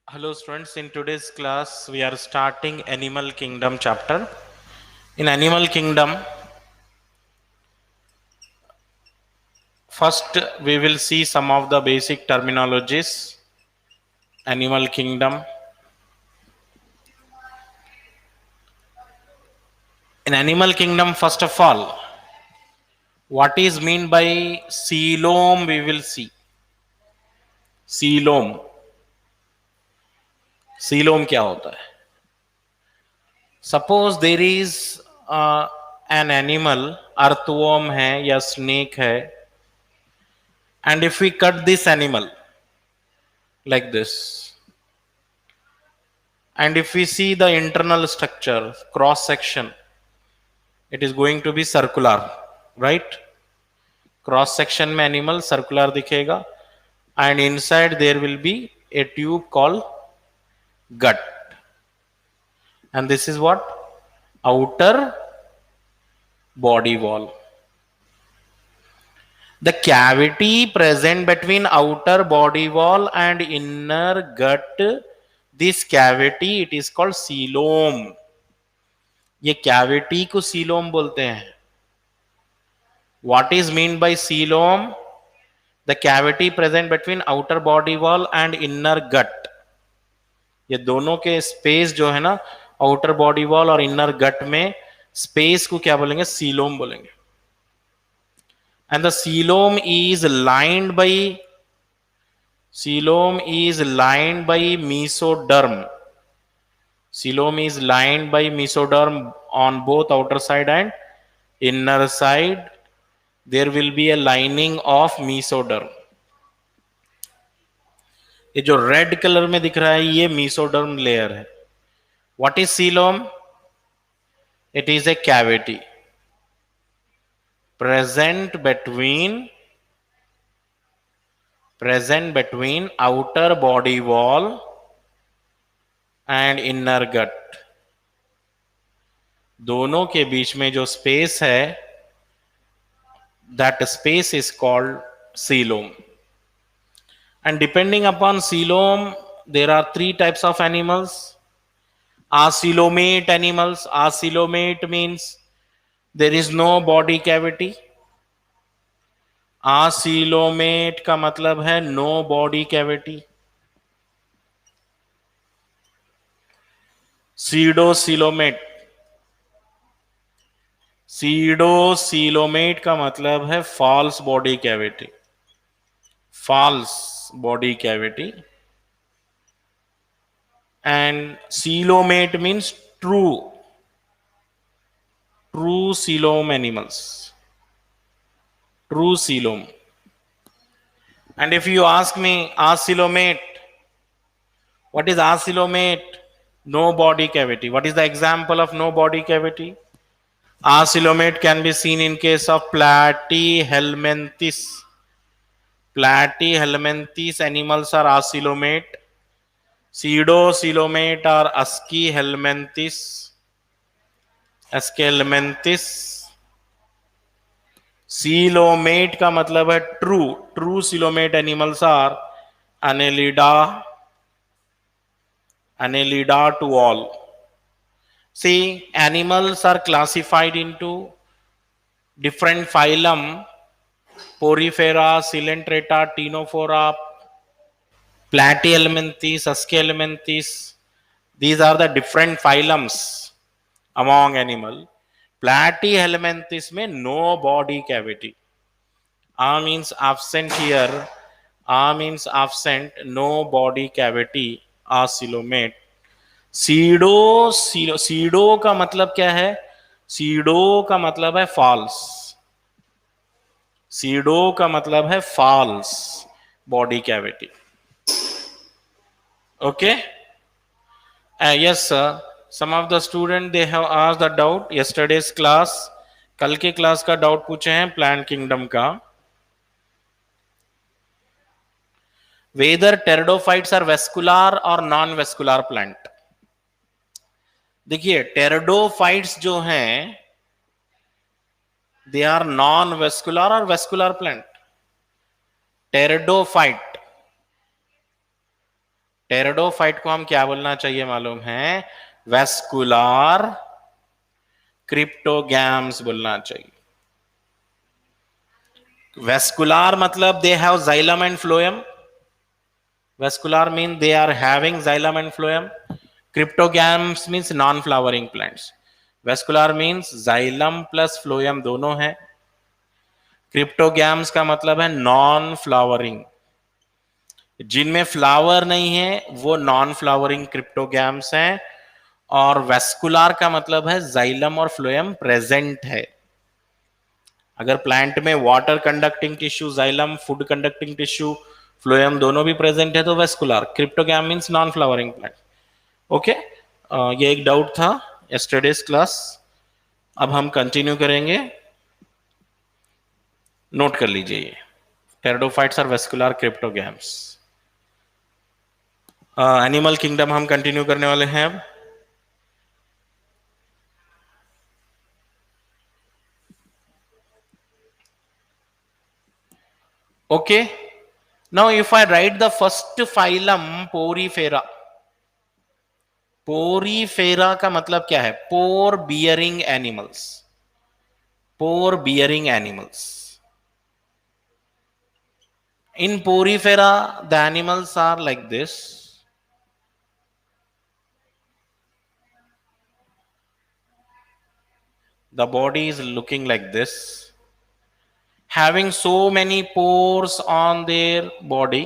Hello students, in today's class we are starting Animal Kingdom chapter. In Animal Kingdom, first we will see some of the basic terminologies. Animal Kingdom. In Animal Kingdom, first of all, what is meant by coelom we will see. Coelom. Coelom क्या होता है? Suppose there is an animal, earthworm है या snake है, and if we cut this animal like this, and if we see the internal structure, cross section, it is going to be circular, right? Cross section में animal circular दिखेगा, and inside there will be a tube called gut, and this is what? Outer body wall. The cavity present between outer body wall and inner gut, this cavity, it is called coelom. ये cavity को coelom बोलते हैं. What is meant by coelom? The cavity present between outer body wall and inner gut. ये दोनों के space जो है ना, आउटर बॉडी वॉल और इनर गट में स्पेस को क्या बोलेंगे? सीलोम बोलेंगे. And the coelom is lined by mesoderm. Coelom is lined by mesoderm on both outer side and inner side. There will be a lining of mesoderm. ये जो red colour में दिख रहा है ये mesoderm लेयर है. What is coelom? It is a cavity present between outer body wall and inner gut. दोनों के बीच में जो स्पेस है, that space is called coelom. And depending upon coelom, there are three types of animals. Acoelomate animals. Acoelomate means there is no body cavity. Acoelomate का मतलब है no body cavity. Pseudocoelomate. Pseudocoelomate का मतलब है false body cavity. False body cavity. And coelomate means true coelom animals. True coelom. And if you ask me, acoelomate, what is acoelomate? No body cavity. What is the example of no body cavity? Acoelomate can be seen in case of Platyhelminthes. Platyhelminthes animals are acoelomate. Pseudocoelomate are Aschelminthes. Coelomate का मतलब है true coelomate animals are Annelida to all. See, animals are classified into different phylum: Porifera, Coelenterata, Ctenophora, Platyhelminthes, Aschelminthes. These are the different phylums among animal. Platyhelminthes में no body cavity. A means absent here. A means absent, no body cavity. Acoelomate. Pseudo का मतलब क्या है? SIDO का मतलब है false. SIDO का मतलब है false body cavity. Okay. Yes sir, some of the student they have asked the doubt yesterday's class. कल के क्लास का डाउट पूछे हैं प्लांट किंगडम का. वेदर टेरिडोफाइट्स आर वेस्कुलर और नॉन वेस्कुलर प्लांट. देखिए टेरिडोफाइट्स जो हैं दे आर नॉन वेस्कुलर और वेस्कुलर प्लांट. टेरिडोफाइट टेरिडोफाइट को हम क्या बोलना चाहिए मालूम है? वेस्कुलर क्रिप्टोगैम्स बोलना चाहिए। वेस्कुलर मतलब they have xylem and phloem. Vascular means they are having xylem and phloem. Cryptogams means non-flowering plants. Vascular means xylem plus phloem दोनों है। क्रिप्टोगैम्स का मतलब है नॉन फ्लावरिंग, जिनमें फ्लावर नहीं है वो नॉन फ्लावरिंग क्रिप्टोगैम्स हैं। और वेस्कुलर का मतलब है जाइलम और फ्लोएम प्रेजेंट है। अगर प्लांट में water conducting tissue xylem, food conducting tissue phloem दोनों भी प्रेजेंट है तो vascular. Cryptogam means non flowering plant. Okay, ये एक डाउट था यस्टरडेज क्लास। अब हम कंटिन्यू करेंगे, नोट कर लीजिए ये टेरिडोफाइट्स और वेस्कुलर क्रिप्टोगैम्स। एनिमल किंगडम हम कंटिन्यू करने वाले हैं अब। Okay, now if I right the first phylum Porifera. Porifera का मतलब क्या है? पोर bearing animals. Pour bearing animals. In Porifera, the animals are like this. The body is looking like this, having so many pores on their body.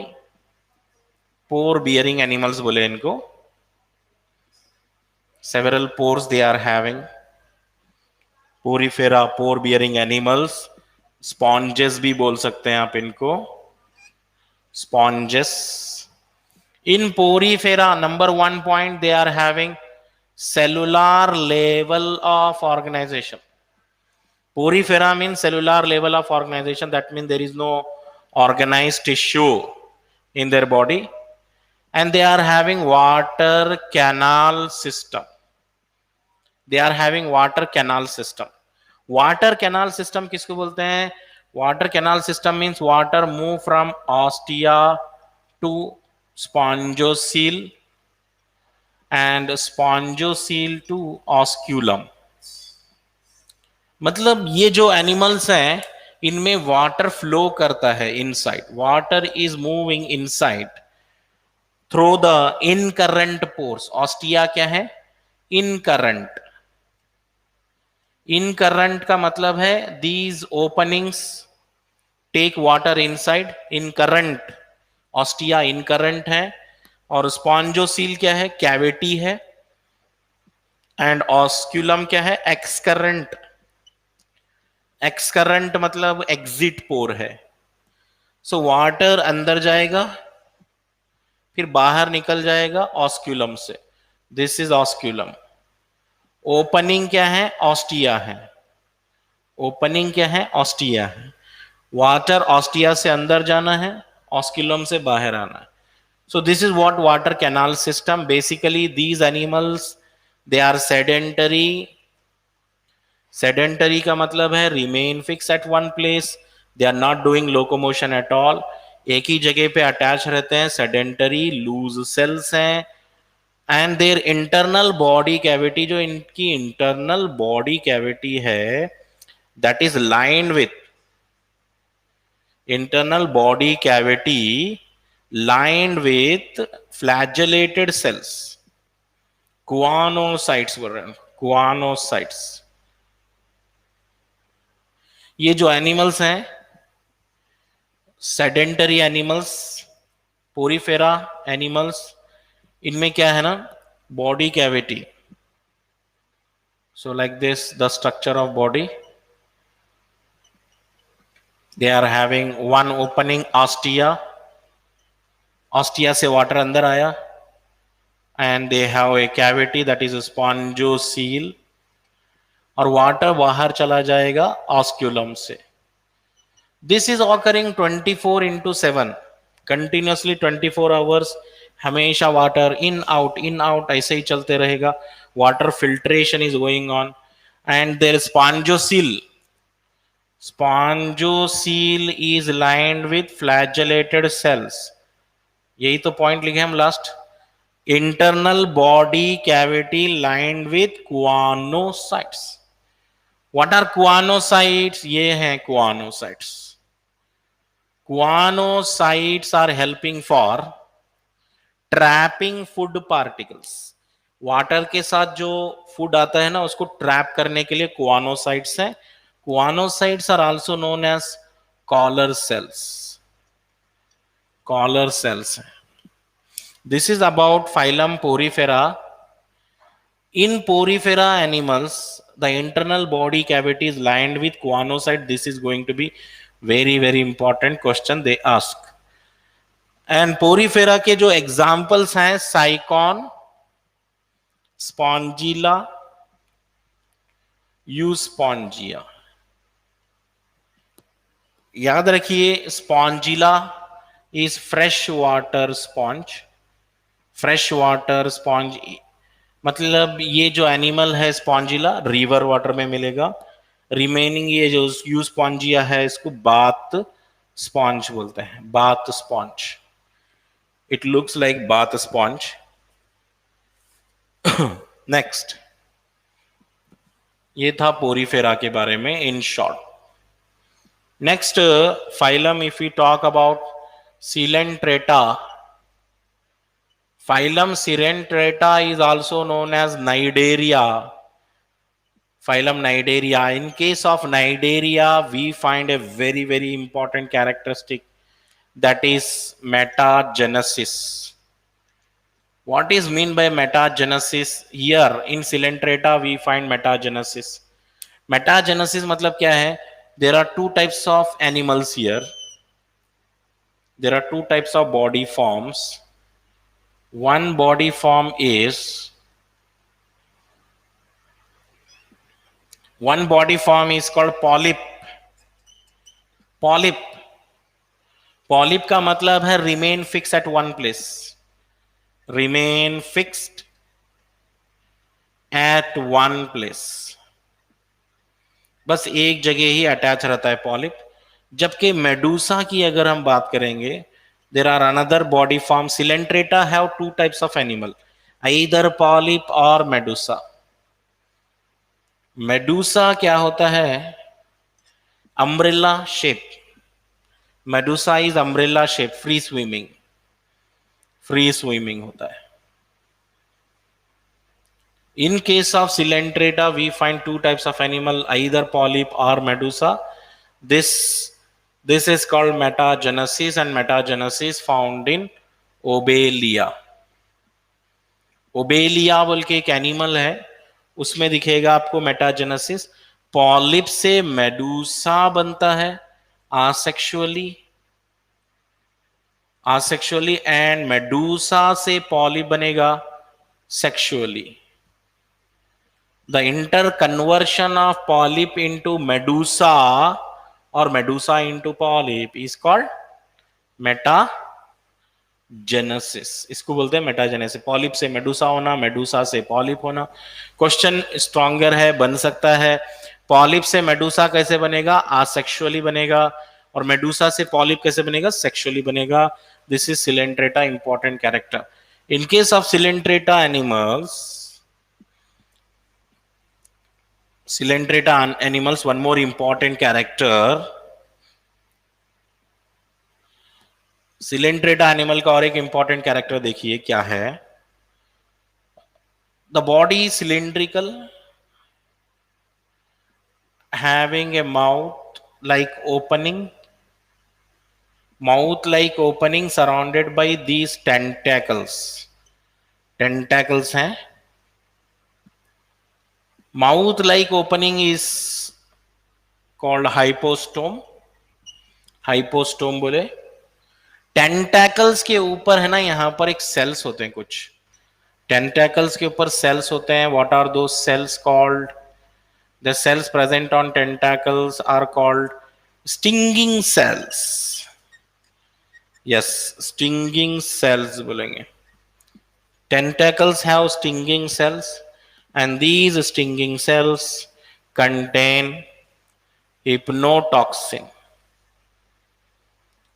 Pore bearing animals बोले इनको। Several pores they are having. Porifera, pore bearing animals. Sponges भी बोल सकते हैं आप इनको, sponges. In Porifera, number 1 point, they are having cellular level of organization. Porifera means cellular level of organization. That means there is no organized tissue in their body, and they are having water canal system. They are having water canal system. Water canal system किसको बोलते हैं? Water canal system means water move from ostia to spongocele and spongocele to osculum. मतलब ये जो animals हैं इनमें water flow करता है inside, water is moving inside through the incurrent pores. Ostia क्या है? इनकरेंट। इनकरेंट का मतलब है these openings take water inside. Incurrent, ostia incurrent है, और स्पॉन्जोसील क्या है? कैविटी है, एंड ऑस्क्यूलम क्या है? एक्सकरेंट। एक्सकरेंट मतलब एग्जिट पोर है। सो वाटर अंदर जाएगा फिर बाहर निकल जाएगा ऑस्क्यूलम से। This is osculum. ओपनिंग क्या है? ऑस्टिया है। ओपनिंग क्या है? ऑस्टिया है। वाटर ऑस्टिया से अंदर जाना है, ऑस्क्यूलम से बाहर आना है। So this is what water canal system. Basically these animals they are sedentary. Sedentary का मतलब है remain fixed at one place, they are not doing locomotion at all. एक ही जगह पे अटैच रहते हैं, सेडेंटरी। लूज सेल्स हैं, and their internal body cavity, जो इनकी इंटरनल बॉडी कैविटी है that is lined with internal body cavity lined with flagellated cells. Choanocytes बोल रहे हैं, कुआनोसाइट्स। ये जो एनिमल्स हैं सेडेंटरी एनिमल्स, पोरीफेरा एनिमल्स, इनमें क्या है ना? Body cavity. So like this the structure of body. They are having one opening ostia. Ostia से वाटर अंदर आया, and they have a cavity that is spongocoel, और वाटर बाहर चला जाएगा ऑस्क्यूलम से। This is occurring 24/7, continuously 24 hours. हमेशा water in out ऐसे ही चलते रहेगा। Water filtration is going on, and there spongocoel. Spongocoel is lined with flagellated cells. यही तो पॉइंट लिखे हम last. internal body cavity lined with choanocytes. What are choanocytes? ये हैं choanocytes. Choanocytes are helping for trapping food particles. Water के साथ जो food आता है ना, उसको ट्रैप करने के लिए क्वानोसाइट्स हैं. Choanocytes are also known as collar cells. Collar cells हैं. This is about phylum Porifera. In Porifera animals, the internal body cavity is lined with choanocyte. This is going to be very very important question they ask. And Porifera के जो examples हैं, साइकॉन, Spongilla, Euspongia. याद रखिए, Spongilla is fresh water sponge. Fresh water sponge मतलब ये जो animal है Spongilla river water में मिलेगा. रिमेनिंग ये जो यूस्पॉन्जिया है इसको बाथ स्पॉन्ज बोलते हैं. Bath sponge. It looks like bath sponge. Next, ये था पोरीफेरा के बारे में in short. Next phylum, if we talk about Coelenterata. Phylum Sirentrata is also known as Cnidaria. Phylum Cnidaria. In case of Cnidaria, we find a very very important characteristic, that is metagenesis. What is mean by metagenesis? Here in Silentrata we find metagenesis. Metagenesis मतलब क्या है? There are two types of animals here. There are two types of body forms. One body form is called polyp. Polyp. Polyp का मतलब है remain fixed at one place. Remain fixed at one place. बस एक जगह ही attach रहता है polyp. जबकि Medusa की अगर हम बात करेंगे, there are another body form. Coelenterata have two types of animal, either polyp or medusa. medusa क्या होता है? umbrella shape. medusa is umbrella shape, free swimming. free swimming होता है. In case of Coelenterata we find two types of animal, either polyp or medusa. This is called metagenesis, and metagenesis found in Obelia. Obelia बोल के एक animal है, उसमें दिखेगा आपको metagenesis. Polyp से मेडूसा बनता है आसेक्सुअली एंड मेडूसा से पॉलिप बनेगा sexually. The inter conversion of polyp into medusa और medusa into polyp is called metagenesis. इसको बोलते हैं मेटाजेनेसिस. पॉलिप से मेडूसा होना, मेडूसा से पॉलिप होना. क्वेश्चन स्ट्रॉन्गर है, बन सकता है. पॉलिप से मेडूसा कैसे बनेगा? आसेक्सुअली बनेगा. और मेडूसा से पॉलिप कैसे बनेगा? सेक्सुअली बनेगा. This is Coelenterata important character. In case of Coelenterata animals, one more important character. Coelenterata animal का और एक इंपॉर्टेंट कैरेक्टर देखिए क्या है. The body cylindrical, having a mouth like opening surrounded by these tentacles. Tentacles हैं. Mouth like opening is called hypostome. Hypostome बोले. टेंटैकल्स के ऊपर है ना, यहां पर एक सेल्स होते हैं कुछ. टेंटैकल्स के ऊपर सेल्स होते हैं. What are those cells called? The cells present on tentacles are called stinging cells. Yes, stinging cells बोलेंगे. Tentacles have stinging cells and these stinging cells contain hypnotoxin.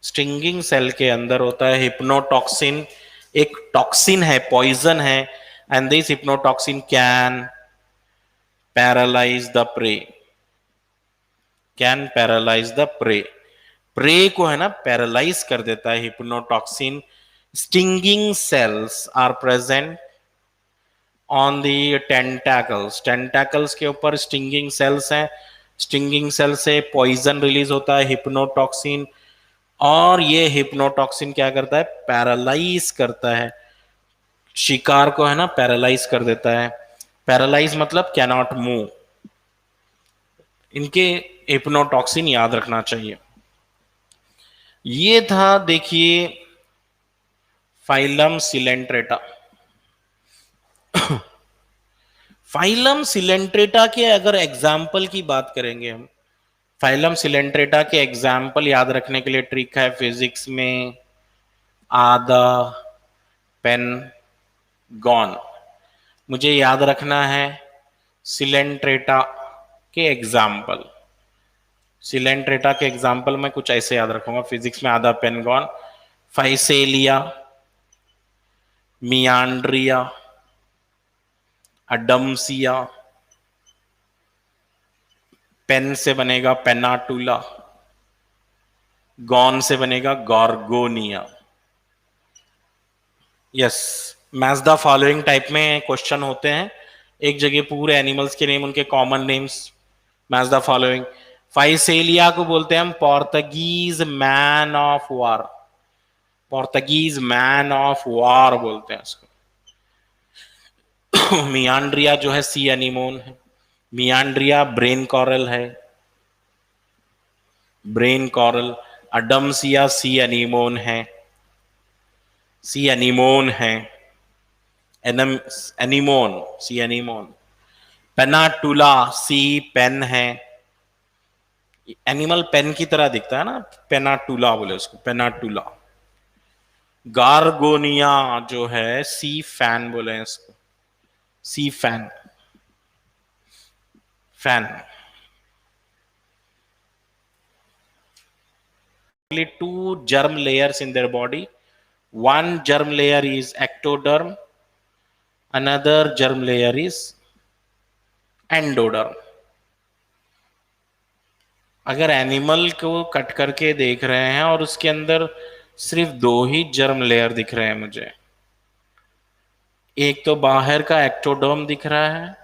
Stinging cell के अंदर होता है हिप्नोटॉक्सिन. एक toxin है, poison है, and this hypnotoxin can paralyse the prey, can paralyse the prey. Prey को है ना पैरालाइज कर देता है hypnotoxin. Stinging cells are present on the tentacles, tentacles के ऊपर स्टिंगिंग सेल्स हैं। स्टिंगिंग सेल से पॉइजन रिलीज होता है, हिप्नोटॉक्सिन, और ये हिप्नोटॉक्सिन क्या करता है, पैरालाइज करता है शिकार को, है ना, पैरालाइज कर देता है। पैरालाइज मतलब कैन नॉट मूव। इनके हिप्नोटॉक्सिन याद रखना चाहिए। ये था देखिए फाइलम सिलेंट्रेटा। फाइलम सिलेंट्रेटा के अगर एग्जाम्पल की बात करेंगे हम, फाइलम सिलेंट्रेटा के एग्जाम्पल याद रखने के लिए ट्रिक है फिजिक्स में, आधा पेन गॉन। मुझे याद रखना है सिलेंट्रेटा के एग्जाम्पल। सिलेंट्रेटा के एग्जाम्पल में कुछ ऐसे याद रखूंगा फिजिक्स में, आधा पेन गॉन, फाइसेलिया, मियांड्रिया, अडम्सिया, पेन से बनेगा पेनाटुला, गॉन से बनेगा Gorgonia. Yes, match the following type में क्वेश्चन होते हैं, एक जगह पूरे एनिमल्स के नेम, उनके common names, match the following. Physalia को बोलते हैं हम Portuguese man of war, Portuguese man of war बोलते हैं उसको। मियांड्रिया जो है सी एनिमोन है, मियांड्रिया ब्रेन कॉरल है, ब्रेन कॉरल। अडम्सिया सी एनिमोन है, सी एनिमोन है, एनिमोन, सी एनिमोन। पेनाटुला सी पेन है, एनिमल पेन की तरह दिखता है ना, पेनाटुला बोले उसको, पेनाटुला। गार्गोनिया जो है सी फैन बोले इसको, sea fan, fan. Only two germ layers in their body. One germ layer is ectoderm, another germ layer is endoderm. अगर एनिमल को कट करके देख रहे हैं और उसके अंदर सिर्फ दो ही जर्म लेयर दिख रहे हैं मुझे, एक तो बाहर का एक्टोडर्म दिख रहा है,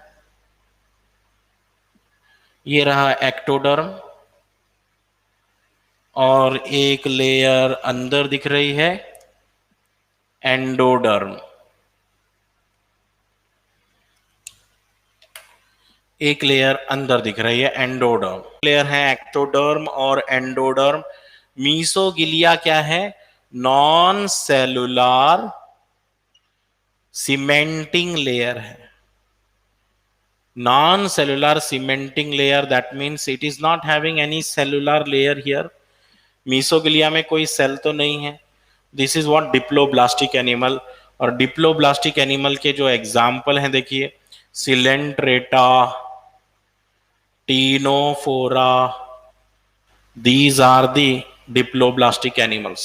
ये रहा एक्टोडर्म, और एक लेयर अंदर दिख रही है एंडोडर्म, एक लेयर अंदर दिख रही है एंडोडर्म। लेयर है एक्टोडर्म और एंडोडर्म। मीसोगिलिया क्या है, नॉन सेलुलर सीमेंटिंग लेयर है, non cellular cementing layer, that means it is not having any cellular layer here. Mesoglea में कोई सेल तो नहीं है। This is what diploblastic animal. और डिप्लोब्लास्टिक एनिमल के जो एग्जाम्पल हैं देखिए, Coelenterata, Ctenophora, these are the diploblastic animals.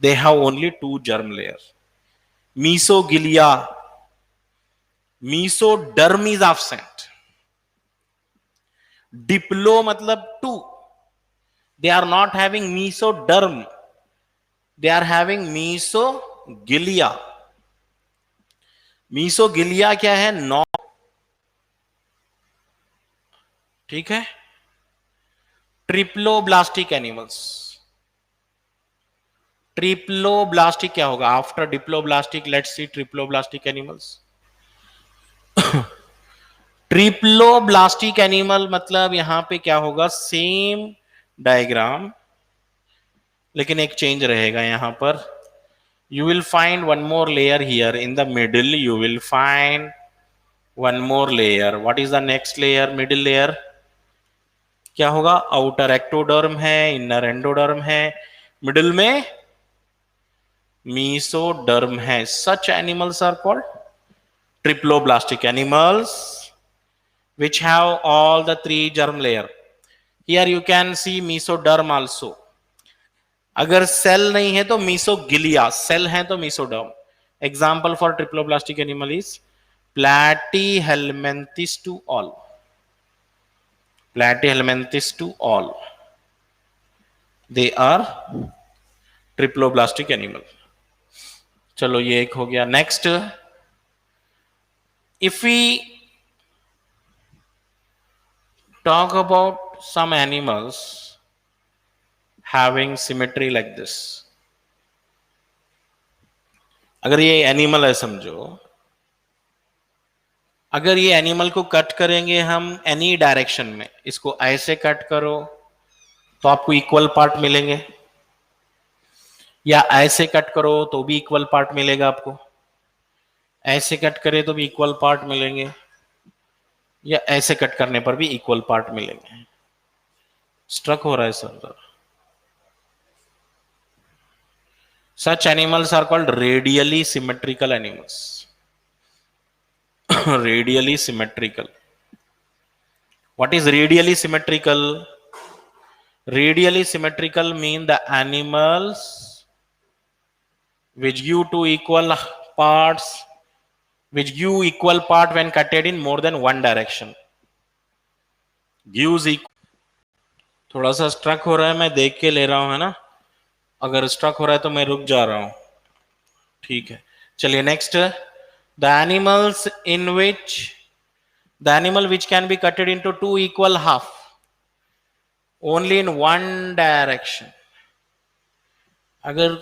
They have only two germ layers. Mesogilia, mesoderm is absent. Diplo मतलब two. They are not having mesoderm. They are having mesogilia. mesogilia क्या है, नौ, ठीक है। Triploblastic animals, triploblastic क्या होगा after diploblastic, let's see triploblastic animals. Triploblastic animal मतलब यहां पे क्या होगा, सेम डायग्राम, लेकिन एक चेंज रहेगा यहां पर। You will find one more layer here in the middle, you will find one more layer. What is the next layer, middle layer क्या होगा, आउटर एक्टोडर्म है, इनर एंडोडर्म है, मिडिल में मीसोडर्म है। Such animals are called triploblastic animals which have all the three germ layer. Here you can see mesoderm also. अगर cell नहीं है तो मीसोगिलिया, सेल है तो mesoderm, Example for triploblastic animal is Platyhelminthes to all. Platyhelminthes to all. They are triploblastic animal. चलो ये एक हो गया. Next, if we talk about some animals having symmetry like this, अगर ये एनिमल है समझो, अगर ये एनिमल को कट करेंगे हम एनी डायरेक्शन में, इसको ऐसे कट करो तो आपको इक्वल पार्ट मिलेंगे, या ऐसे कट करो तो भी इक्वल पार्ट मिलेगा आपको, ऐसे कट करे तो भी इक्वल पार्ट मिलेंगे, या ऐसे कट करने पर भी इक्वल पार्ट मिलेंगे. स्ट्रक हो रहा है sir. Such animals are called radially symmetrical animals. Radially symmetrical. What is radially symmetrical? Radially symmetrical mean the animals which give two equal parts, which give equal part when cutted in more than one direction. Gives equal. थोड़ा सा struck हो रहा है, मैं देख के ले रहा हूं, है ना. अगर स्ट्रक हो रहा है तो मैं रुक जा रहा हूं. ठीक है, चलिए next. The animals in which the animal which can be cutted into two equal half only in one direction. अगर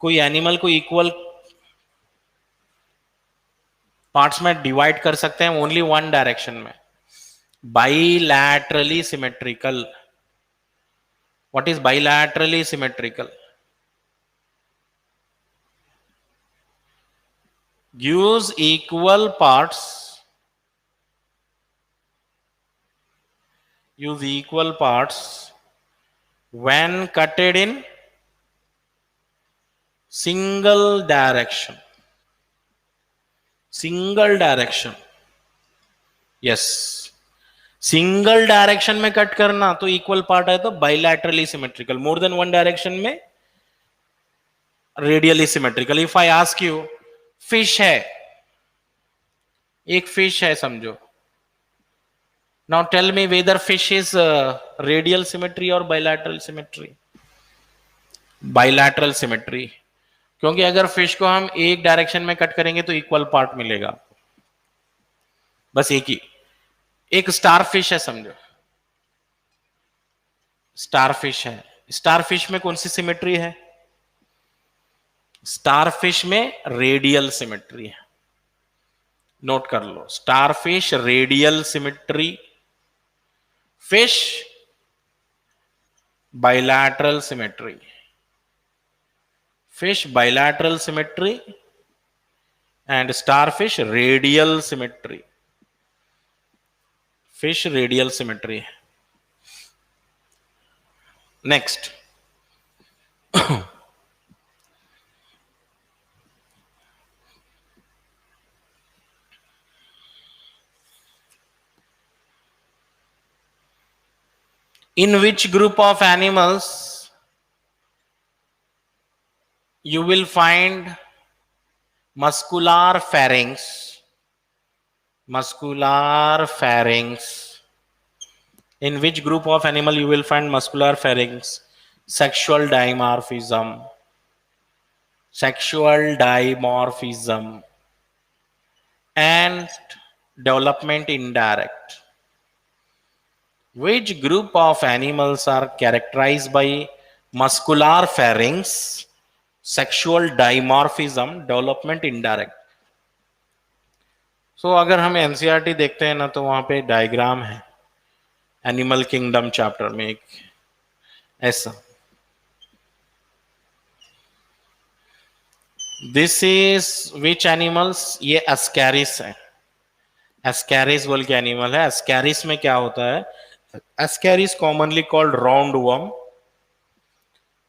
कोई एनिमल को इक्वल पार्ट्स में डिवाइड कर सकते हैं ओनली वन डायरेक्शन में, bilaterally symmetrical. What is bilaterally symmetrical? gives equal parts, use equal parts when cutted in single direction. Single direction. Yes. Single direction में cut करना तो इक्वल पार्ट है तो bilaterally symmetrical. More than one direction में radially symmetrical. If I ask you, fish है, एक fish है समझो. Now tell me whether fish is radial symmetry or bilateral symmetry. Bilateral symmetry. क्योंकि अगर फिश को हम एक डायरेक्शन में कट करेंगे तो इक्वल पार्ट मिलेगा, बस एक ही. एक स्टार फिश है समझो, स्टार फिश है. स्टार फिश में कौन सी सिमेट्री है? स्टार फिश में रेडियल सिमेट्री है. नोट कर लो, star fish radial symmetry, fish bilateral symmetry. Fish bilateral symmetry and starfish radial symmetry. Fish radial symmetry. Next. In which group of animals you will find muscular pharynx? Muscular pharynx. In which group of animal you will find muscular pharynx? Sexual dimorphism. Sexual dimorphism and development indirect. Which group of animals are characterized by muscular pharynx, sexual dimorphism, development indirect? So अगर हम NCERT देखते हैं ना तो वहां पे diagram है animal kingdom chapter में एक ऐसा. This is which animals? ये एस्कैरिस है. एस्कैरिस बोल के एनिमल है. एस्कैरिस में क्या होता है? Ascaris commonly called round worm.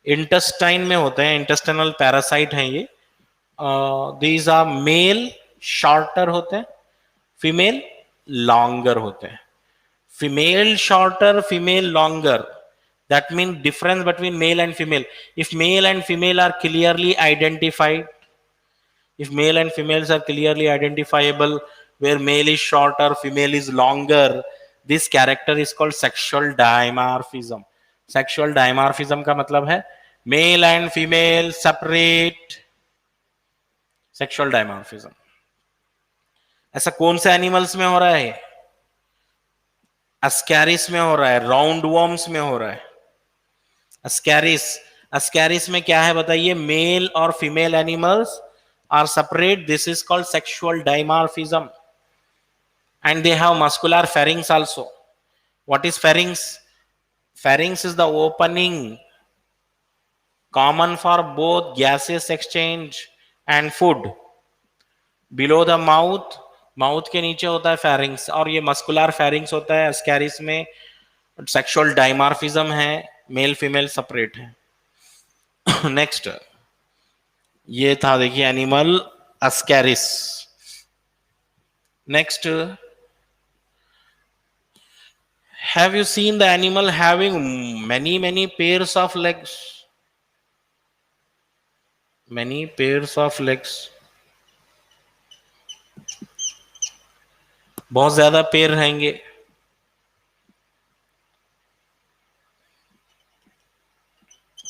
Intestine में होते हैं, इंटेस्टाइनल पैरासाइट हैं ये. दीज आर मेल शॉर्टर होते हैं, फीमेल लॉन्गर होते हैं. Female shorter, female longer, that means difference between male and female. If male and female are clearly identified, If male and females are clearly identifiable, where male is shorter, female is longer, this character is called sexual dimorphism. Sexual dimorphism का मतलब है male and female separate. Sexual dimorphism ऐसा कौन से animals में हो रहा है? अस्कैरिस में हो रहा है, राउंड वॉर्म्स में हो रहा है. अस्कैरिस, अस्कैरिस में क्या है बताइए? मेल और female animals are separate. This is called sexual dimorphism. And they have muscular pharynx also. What is pharynx? Pharynx is the opening common for both gaseous exchange and food. Below the mouth, mouth के नीचे होता है pharynx, और ये muscular pharynx होता है ascaris में. Sexual dimorphism है, मेल फीमेल सेपरेट है. नेक्स्ट ये था देखिए animal ascaris. Next, have you seen the animal having many pairs of legs? Many pairs of legs. बहुत ज्यादा पैर रहेंगे.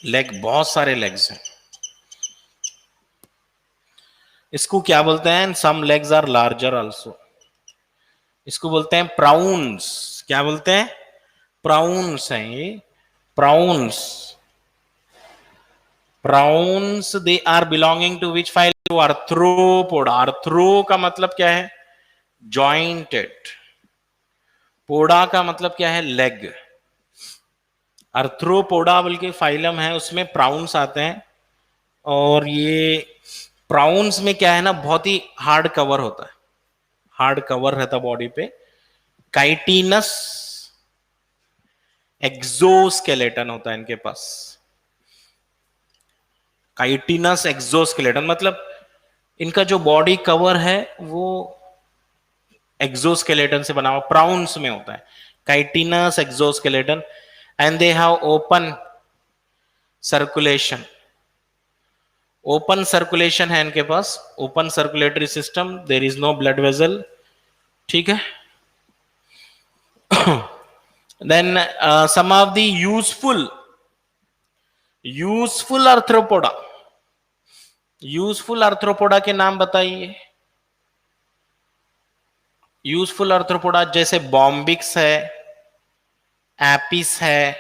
लेग, बहुत सारे लेग्स हैं. इसको क्या बोलते हैं? सम लेग्स आर लार्जर आल्सो. इसको बोलते हैं प्राउन्स. क्या बोलते हैं? प्राउन्स हैं ये. Prawns. Prawns they are belonging to which phylum? To Arthropoda. Arthro का मतलब क्या है? जॉइंटेड. पोडा का मतलब क्या है? लेग. आर्थ्रोपोडा बल्कि फाइलम है, उसमें प्राउन्स आते हैं. और ये प्राउन्स में क्या है ना, बहुत ही हार्ड कवर होता है. हार्ड कवर रहता बॉडी पे. काइटिनस एक्सोस्केलेटन होता है इनके पास. काइटिनस एक्सोस्केलेटन मतलब इनका जो बॉडी कवर है वो एक्सोस्केलेटन से बना हुआ प्राउन्स में होता है. Chitinous exoskeleton. And they have open circulation. Open circulation है इनके पास. Open circulatory system. There is no blood vessel. ठीक है. Then some of the useful Arthropoda. Useful Arthropoda के नाम बताइए. यूजफुल आर्थ्रोपोडा जैसे बॉम्बिक्स है, एपिस है.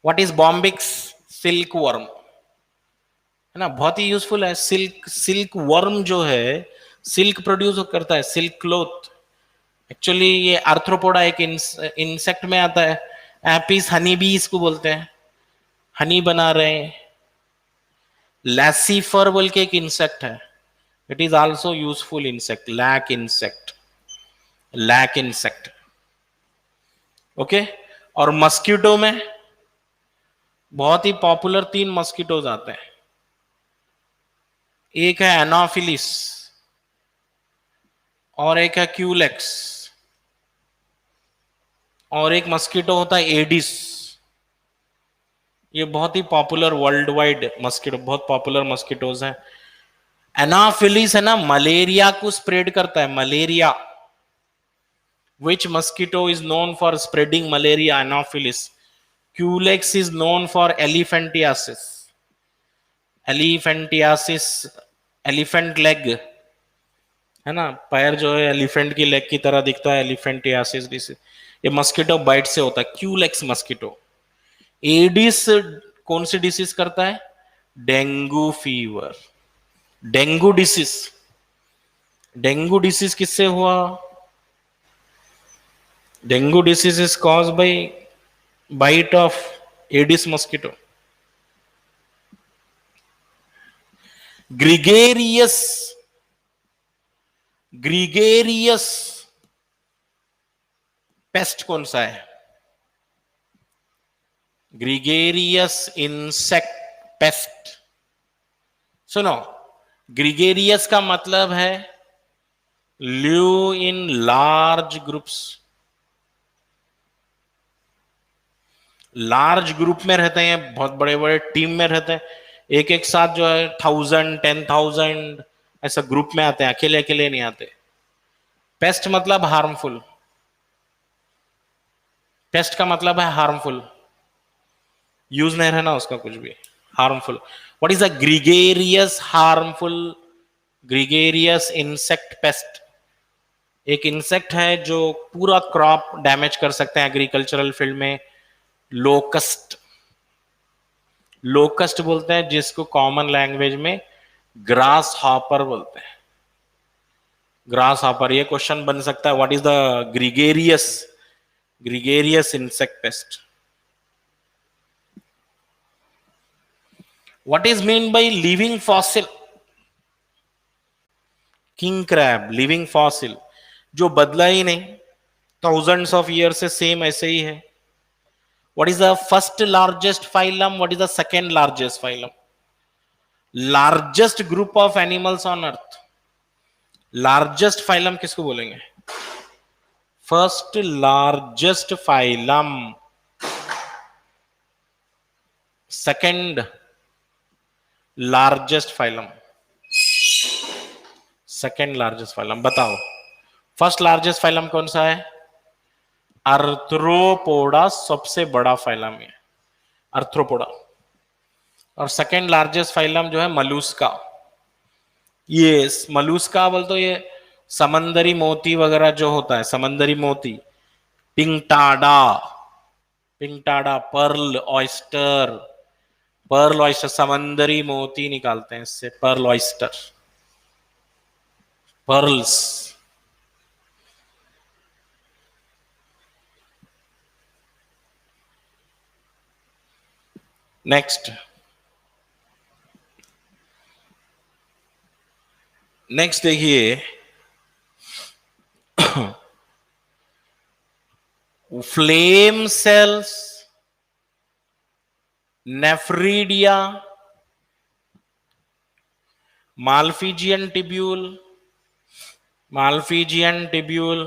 What is Bombyx? Silk worm है ना, बहुत ही यूजफुल है. सिल्क वर्म जो है सिल्क प्रोड्यूस करता है, सिल्क क्लोथ. एक्चुअली ये आर्थ्रोपोडा एक इंसेक्ट में आता है. एपिस हनी बी इसको बोलते हैं, हनी बना रहे हैं. लैसीफर बोल के एक इंसेक्ट है. It is also useful insect. Lac insect. Okay. और मस्कीटो में बहुत ही पॉपुलर 3 मस्कीटोज आते हैं. एक है एनोफिलिस, और एक है क्यूलेक्स, और एक मस्कीटो होता है एडिस. ये बहुत ही पॉपुलर वर्ल्ड वाइड मस्कीटो, बहुत पॉपुलर मस्कीटोज हैं. एनाफिलिस है ना, मलेरिया को स्प्रेड करता है. Malaria. Which mosquito is known for spreading malaria? Anopheles. Culex is known for elephantiasis. Elephant leg है ना, पैर जो है एलिफेंट की लेग की तरह दिखता है. एलिफेंटियासिस डिसीज ये मस्कीटो बाइट से होता है. Culex mosquito. एडिस कौन सी डिसीज करता है? Dengue fever. डेंगू डिसीज किससे हुआ? Dengue disease is cause by bite of Aedes mosquito. Gregarious pest कौन सा है? Gregarious insect pest. सुनो, ग्रीगेरियस का मतलब है live in large groups. Large group में रहते हैं, बहुत बड़े बड़े टीम में रहते हैं. एक एक साथ जो है 1000 10,000 ऐसा ग्रुप में आते हैं, अकेले अकेले नहीं आते। पेस्ट मतलब हार्मफुल, पेस्ट का मतलब है हार्मफुल, यूज नहीं रहना उसका कुछ भी, harmful. What is a gregarious harmful, gregarious insect paste? एक इंसेक्ट है जो पूरा क्रॉप डैमेज कर सकते हैं एग्रीकल्चरल फील्ड में। लोकस्ट, लोकस्ट बोलते हैं जिसको कॉमन लैंग्वेज में ग्रास हॉपर बोलते हैं। ग्रास हॉपर, ये क्वेश्चन बन सकता है, what is the gregarious, gregarious insect paste? What is mean by living fossil? King crab living fossil, जो बदला ही नहीं, थाउजेंड्स ऑफ ईयर से सेम ऐसे ही है। What is the first largest phylum, what is the second largest phylum? Largest group of animals on earth, largest phylum किसको बोलेंगे? First largest phylum, second largest phylum, second largest phylum बताओ। First largest phylum कौन सा है? Arthropoda सबसे बड़ा phylum है arthropoda. और सेकेंड लार्जेस्ट फाइलम जो है मलूस्का। ये मलूस्का बोल तो ये समंदरी मोती वगैरह जो होता है, समंदरी मोती, Pinctada, Pinctada, pearl oyster, pearl oyster, समंदरी मोती निकालते हैं इससे, pearl oyster, pearls. Next, next देखिए, flame cells, nephridia, Malpighian tubule, Malpighian tubule,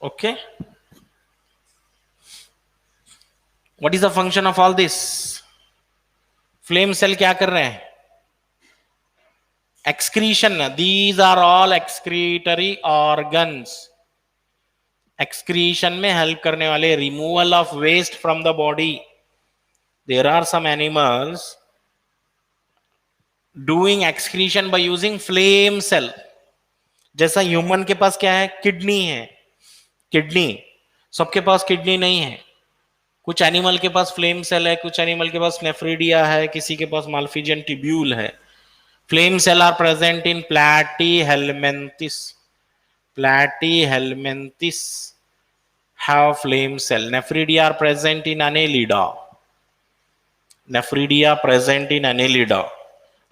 okay. What is the function of all this? Flame cell क्या कर रहे हैं? Excretion, these are all excretory organs, excretion में हेल्प करने वाले, removal of waste from the body. There are some animals doing excretion by using flame cell. जैसा human के पास क्या है? किडनी है, किडनी, सबके पास किडनी नहीं है। कुछ एनिमल के पास फ्लेम सेल है, कुछ एनिमल के पास नेफ्रीडिया है, किसी के पास माल्फीजियन टिब्यूल है। Flame cell are present in Platyhelminthes, Platyhelminthes have flame cell. Nephridia are present in Annelida, nephridia present in Annelida,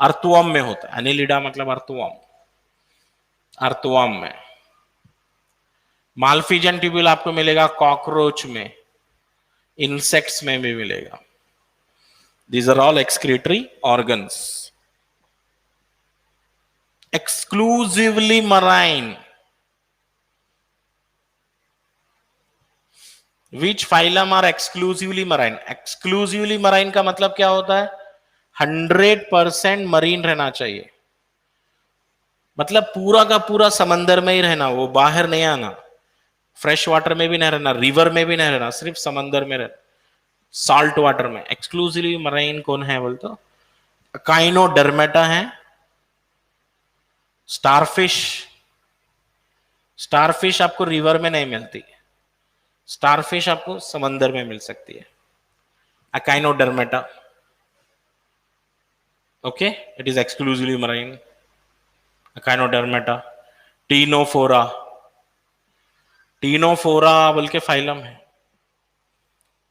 earthworm में होता है। एनेलिडा मतलब अर्थवॉर्म, अर्थवॉर्म में। माल्फीजियन ट्यूब्यूल आपको मिलेगा कॉकरोच में, इंसेक्ट्स में भी मिलेगा। These are all excretory organs, exclusively marine. Which phylum are exclusively marine? Exclusively marine का मतलब क्या होता है? 100% मरीन रहना चाहिए, मतलब पूरा का पूरा समंदर में ही रहना, वो बाहर नहीं आना, फ्रेश वाटर में भी नहीं रहना, रिवर में भी नहीं रहना, सिर्फ समंदर में रहना, सॉल्ट वाटर में। एक्सक्लूसिवली मराइन कौन है बोल तो? काइनोडर्मेटा है, स्टारफिश, स्टारफिश आपको रिवर में नहीं मिलती, स्टारफिश आपको समंदर में मिल सकती है, Echinodermata, okay, it is exclusively marine, Echinodermata. Ctenophora, Ctenophora बोल के फाइलम है,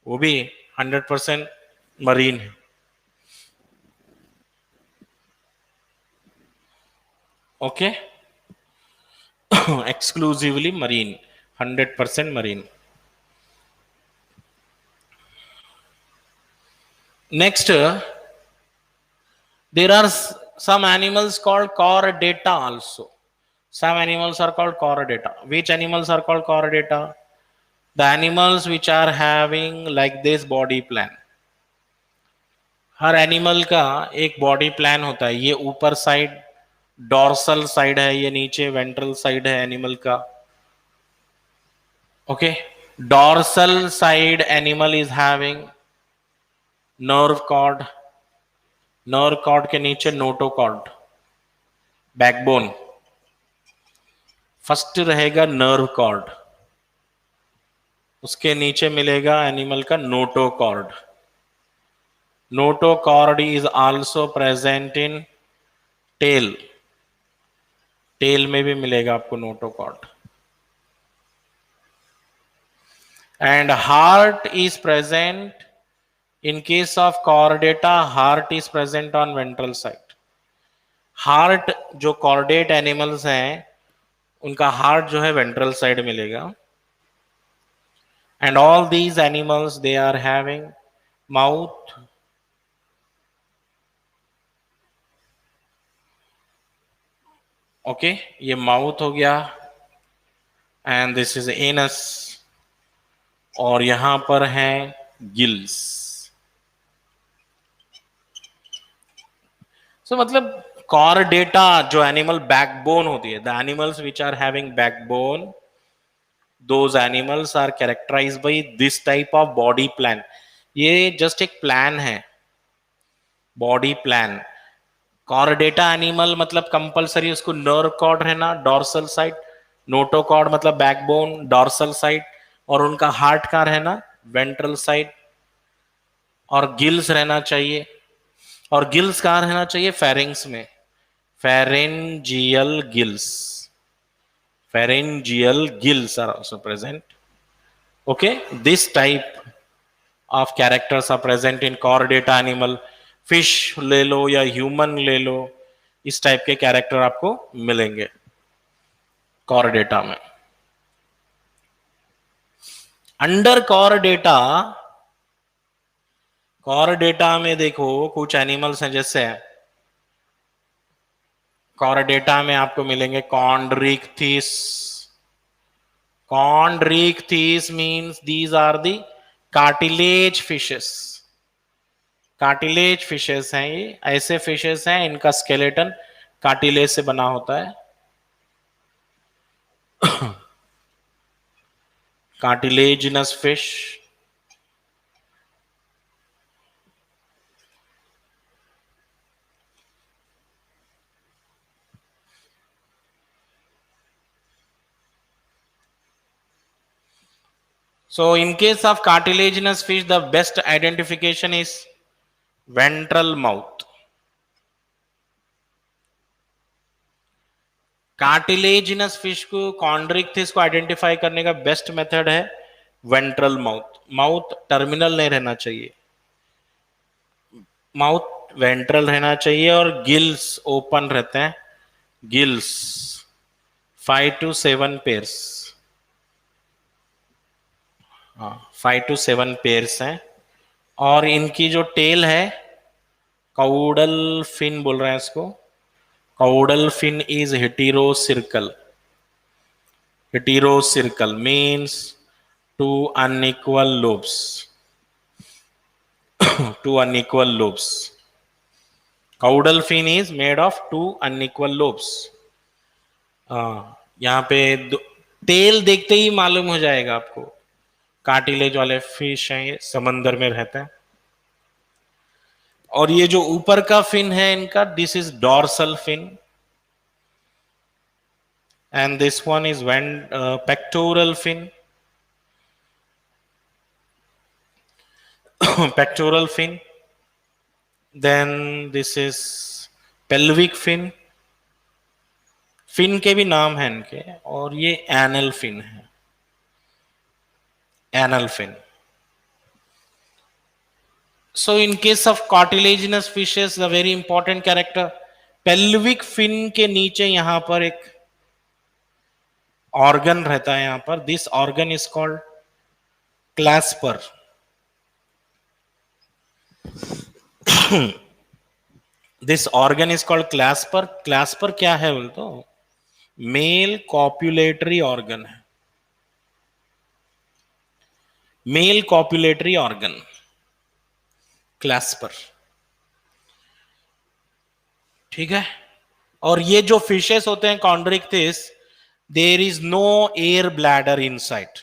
वो भी 100% मरीन है, okay, exclusively marine, 100% marine. Next, there are some animals called chordata also. Some animals are called chordata. Which animals are called chordata? The animals which are having like this body plan. Her animal का एक body plan होता है। ये ऊपर side dorsal side है, ये नीचे ventral side है एनिमल का। Okay, dorsal side animal is having nerve cord, nerve cord के नीचे नोटोकॉर्ड, बैकबोन। फर्स्ट रहेगा नर्व कॉर्ड, उसके नीचे मिलेगा एनिमल का notochord. Notochord is also present in tail, tail में भी मिलेगा आपको notochord. And heart is present in case of Chordata, heart is present on ventral side. Heart जो कॉर्डेट एनिमल्स हैं उनका हार्ट जो है वेंट्रल साइड मिलेगा। And all these animals they are having mouth, okay, ये माउथ हो गया, and this is anus, और यहां पर है गिल्स। सो मतलब कॉर्डेटा जो एनिमल बैकबोन होती है, the animals which are having backbone, those animals are characterized by this type of body plan। ये जस्ट एक प्लान है, बॉडी प्लान। कॉर्डेटा एनिमल मतलब कंपलसरी उसको नर्व कॉर्ड रहना डॉर्सल साइड, नोटोकॉर्ड मतलब बैकबोन डॉर्सल साइड, और उनका heart का रहना वेंट्रल साइड, और गिल्स रहना चाहिए। और गिल्स कहाँ रहना चाहिए? फेरिंग्स में, pharyngeal gills, pharyngeal gills are also present। okay, this type of characters are present in chordata animal। Fish ले लो या ह्यूमन ले लो, इस टाइप के कैरेक्टर आपको मिलेंगे कॉर्डेटा में। अंडर कॉर्डेटा, कॉर्डेटा में देखो कुछ एनिमल्स हैं, जैसे कॉर्डेटा में आपको मिलेंगे Chondrichthyes. Chondrichthyes means these are the cartilage fishes. Cartilage fishes हैं ये, ऐसे फिशेस हैं इनका स्केलेटन कार्टिलेज से बना होता है। Cartilaginous fish. So in case of cartilaginous fish, the best identification is ventral mouth। Cartilaginous fish को, कॉन्ड्रिक्थिस को आइडेंटिफाई करने का बेस्ट मेथड है वेंट्रल माउथ। माउथ टर्मिनल नहीं रहना चाहिए, माउथ वेंट्रल रहना चाहिए, और गिल्स ओपन रहते हैं। गिल्स 5 to 7 पेयर्स, हाँ 5 to 7 पेयर्स हैं। और इनकी जो टेल है, काउडल फिन बोल रहे हैं इसको, caudal fin is heterocircle। Heterocircle means two unequal lobes। two unequal lobes। caudal fin is made of two unequal lobes। यहाँ पे टेल देखते ही मालूम हो जाएगा आपको, कार्टिलेज वाले फिश हैं ये, समंदर में रहते हैं। और ये जो ऊपर का फिन है इनका, this is dorsal fin, and this one is pectoral fin। pectoral fin, then this is pelvic fin। Fin के भी नाम हैं इनके, और ये एनल फिन है, anal fin. so in case of cartilaginous fishes, the very important character, pelvic fin के नीचे यहां पर एक ऑर्गन रहता है, यहां पर this organ is called clasper. This organ is called clasper. Clasper क्या है बोल तो मेल कॉपुलेटरी ऑर्गन है, मेल कॉपुलेटरी ऑर्गन क्लैस्पर। ठीक है। और ये जो फिशेस होते हैं chondrichthyes, there is no air bladder inside.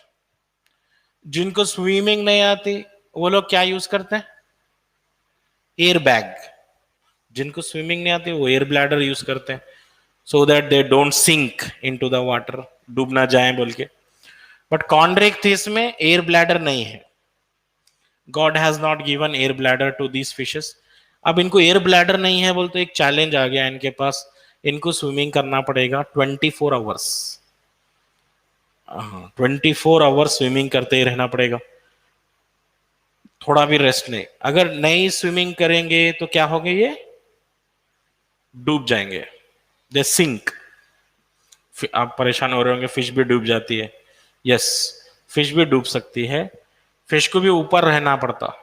जिनको स्विमिंग नहीं आती वो लोग क्या यूज करते हैं? Air bag. जिनको स्विमिंग नहीं आती वो एयर ब्लैडर यूज करते हैं, so that they don't sink into the water, डूब ना जाए बोल के। बट कॉन्ड्रिक्थिस में एयर ब्लैडर नहीं है। God has not given air bladder to these fishes. अब इनको एयर ब्लैडर नहीं है बोलते एक चैलेंज आ गया इनके पास, इनको स्विमिंग करना पड़ेगा 24 आवर्स। हाँ, 24 आवर्स स्विमिंग करते ही रहना पड़ेगा, थोड़ा भी रेस्ट नहीं। अगर नहीं स्विमिंग करेंगे तो क्या होंगे? ये डूब जाएंगे, दे सिंक। आप परेशान हो रहे होंगे, फिश भी डूब जाती है। यस, फिश भी डूब सकती है। फिश को भी ऊपर रहना पड़ता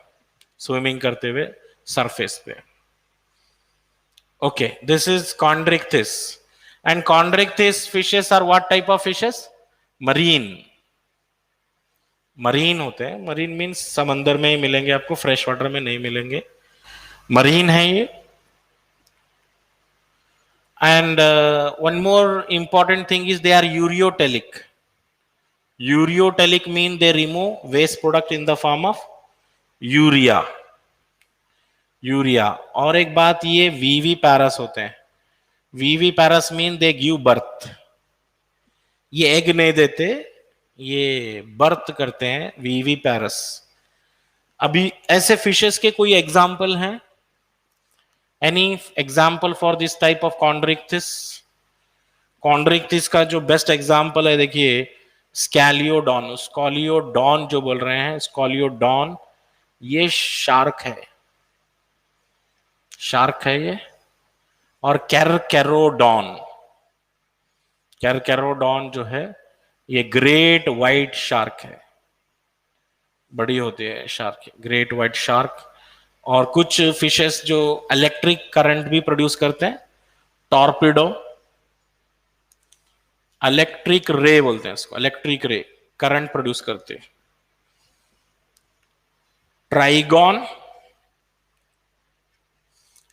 स्विमिंग करते हुए सरफेस पे। Okay, this is chondrichthyes. And chondrichthyes fishes are what type of fishes? Marine. Marine होते हैं, मरीन मीन्स समंदर में ही मिलेंगे आपको, फ्रेश वाटर में नहीं मिलेंगे, मरीन है ये। And one more important thing is they are ureotelic. Ureotelic mean they remove waste product in the form of urea. Urea. और एक बात, ये वीवी पैरस होते हैं। Viviparous mean they give birth. ये एग नहीं देते, ये बर्थ करते हैं, वीवी पैरस। अभी ऐसे फिशेस के कोई एग्जाम्पल हैं? Any example for this type of Chondrichthyes? Chondrichthyes का जो बेस्ट एग्जाम्पल है देखिए, स्कैलियोडॉन। स्कॉलियोडॉन जो बोल रहे हैं, स्कॉलियोडॉन, ये शार्क है, शार्क है ये। और कैरकैरोडॉन, कैरकैरोडॉन जो है ये ग्रेट व्हाइट शार्क है, बड़ी होती है शार्क, ग्रेट व्हाइट शार्क। और कुछ फिशेस जो इलेक्ट्रिक करंट भी प्रोड्यूस करते हैं, टॉर्पिडो, इलेक्ट्रिक रे बोलते हैं इसको, इलेक्ट्रिक रे करंट प्रोड्यूस करते हैं। Trigon,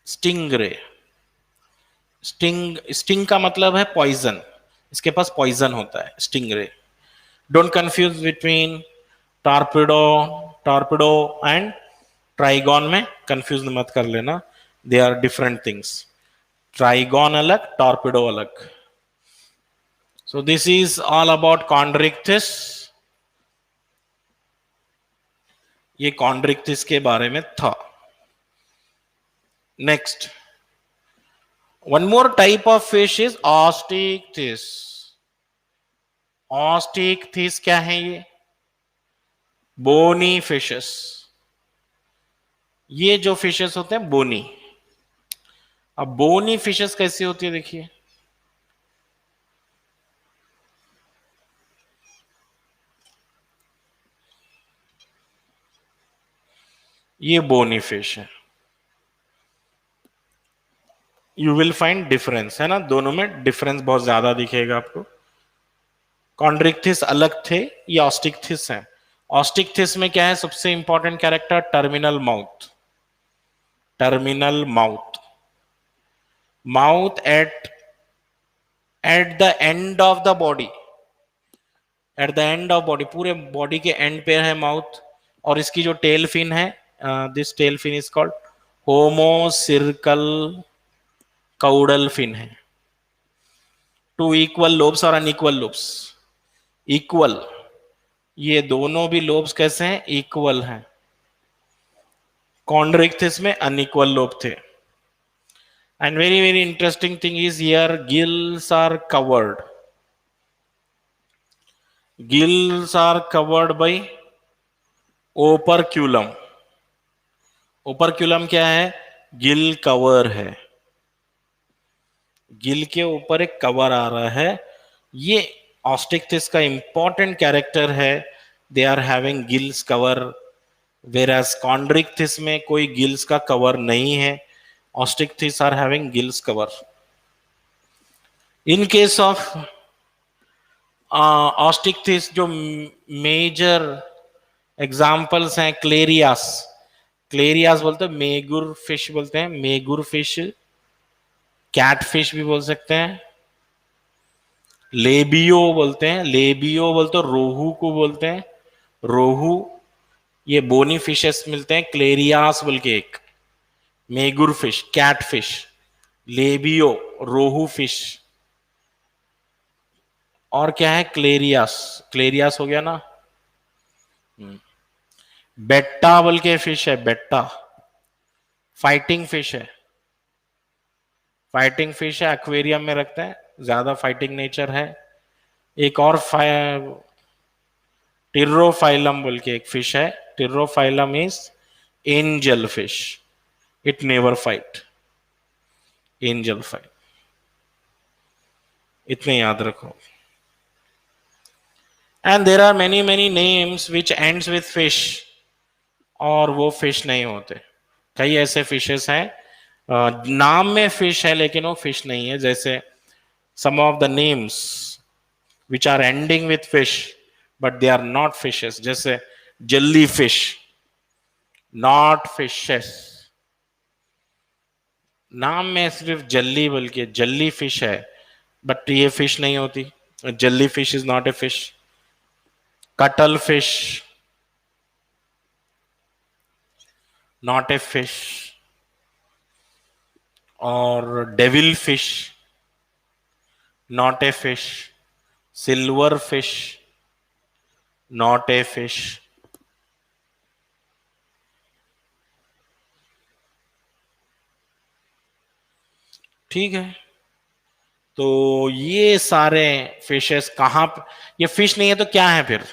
sting ray. Sting, sting का मतलब है पॉइजन, इसके पास पॉइजन होता है sting ray. Don't confuse between torpedo, torpedo and trygon में कंफ्यूज मत कर लेना, they are different things. Trygon अलग, टॉर्पिडो अलग। So this is all about Chondrichthyes. ये कॉन्ड्रिक्थिस के बारे में था। Next, one more type of fish is Osteichthyes. Osteichthyes क्या है? ये बोनी फिशेस। ये जो फिशेस होते हैं बोनी। अब बोनी फिशेस कैसी होती है देखिए, ये बोनी फिश है। यू विल फाइंड डिफरेंस, है ना, दोनों में डिफरेंस बहुत ज्यादा दिखेगा आपको। कॉन्ड्रिक्थिस अलग थे, ये ऑस्टिक्थिस है। ऑस्टिक्थिस में क्या है सबसे important character? Terminal mouth. Terminal mouth, mouth at the end of the body, at the end of body, पूरे बॉडी के एंड पे है माउथ। और इसकी जो टेल फिन है, this tail fin is called homocercal caudal fin है। Two equal lobes और अनइक्वल लोब्स। इक्वल, ये दोनों भी लोब्स कैसे हैं? इक्वल हैं। कॉन्ड्रिक्थिस में अनइक्वल लोब थे। And very very interesting thing is here, gills are covered. Gills are covered by operculum. Operculum क्या है? गिल कवर है, गिल के ऊपर एक कवर आ रहा है। ये ऑस्टिक्थिस का इंपॉर्टेंट कैरेक्टर है, they are having gills cover. Whereas Chondrichthyes में कोई गिल्स का कवर नहीं है, Osteichthyes are having gills cover. In case of Osteichthyes जो मेजर एग्जाम्पल्स हैं, क्लेरियास। क्लेरियास बोलते हैं मेगुर फिश, बोलते हैं मेगुर फिश। कैटफिश भी बोल सकते हैं, लेबियो बोलते हैं, लेबियो बोलते हैं, रोहू को बोलते हैं, रोहू। ये बोनी फिशेस मिलते हैं, क्लेरियास बोल के एक, मेगुर फिश, कैटफिश, लेबियो, रोहू फिश। और क्या है, क्लेरियास, क्लेरियास हो गया ना। बेट्टा बोल के फिश है, बेट्टा, फाइटिंग फिश है, फाइटिंग फिश है, एक्वेरियम में रखते हैं, ज्यादा फाइटिंग नेचर है। एक और टिर्रोफाइलम बोल के एक फिश है, Pterophyllum is angel fish, it never fight, angel fight, इतने याद रखो। And there are many many names which ends with fish, और वो फिश नहीं होते। कई ऐसे फिशेस हैं नाम में फिश है लेकिन वो फिश नहीं है, जैसे some of the names which are ending with fish but they are not fishes, जैसे jellyfish, not fishes, नाम में सिर्फ जल्ली बोल के जल्ली फिश है बट ये फिश नहीं होती, jelly fish is not a fish. Cuttle fish, not a fish. और devil fish, not a fish. Silver fish, not a fish. ठीक है, तो ये सारे फिशेस कहां, ये फिश नहीं है तो क्या है फिर?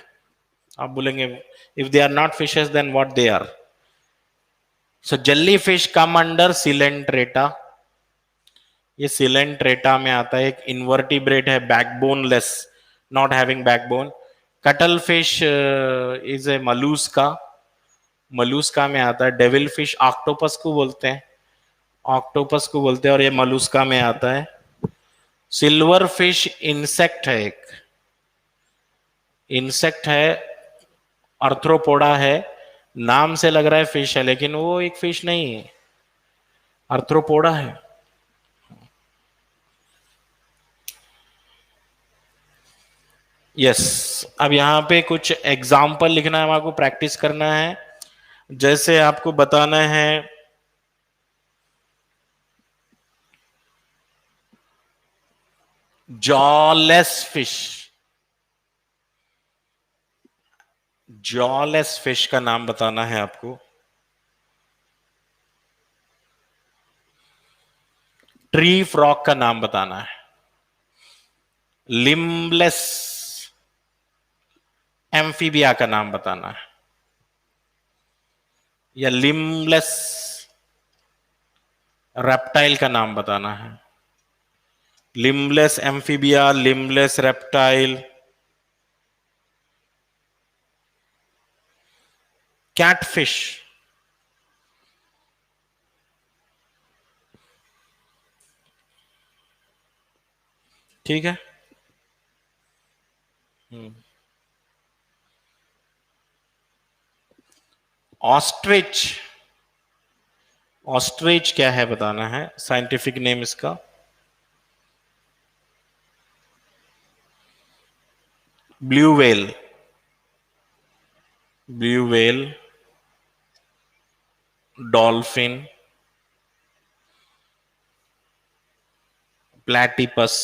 आप बोलेंगे if they are not fishes then what they are? So jelly fish come under Coelenterata, ये सिलेंट्रेटा में आता है, एक इन्वर्टिब्रेट है, backboneless, not having backbone. Cuttle fish is a Mollusca, Mollusca में आता है। डेविल फिश ऑक्टोपस को बोलते हैं, ऑक्टोपस को बोलते हैं, और ये मलूस्का में आता है। सिल्वर फिश इंसेक्ट है, एक इंसेक्ट है, अर्थ्रोपोडा है, नाम से लग रहा है फिश है लेकिन वो एक फिश नहीं है, अर्थ्रोपोडा है। यस, अब यहां पे कुछ एग्जाम्पल लिखना है, आपको प्रैक्टिस करना है। जैसे आपको बताना है जॉलेस फिश, जॉलेस फिश का नाम बताना है आपको। ट्री फ्रॉग का नाम बताना है। लिम्बलेस एम्फीबिया का नाम बताना है, या लिम्बलेस रेप्टाइल का नाम बताना है। Limbless amphibia, limbless reptile. Catfish, ठीक है। ऑस्ट्रिच, ऑस्ट्रिच क्या है बताना है, साइंटिफिक नेम इसका। Blue whale, blue whale, dolphin, platypus.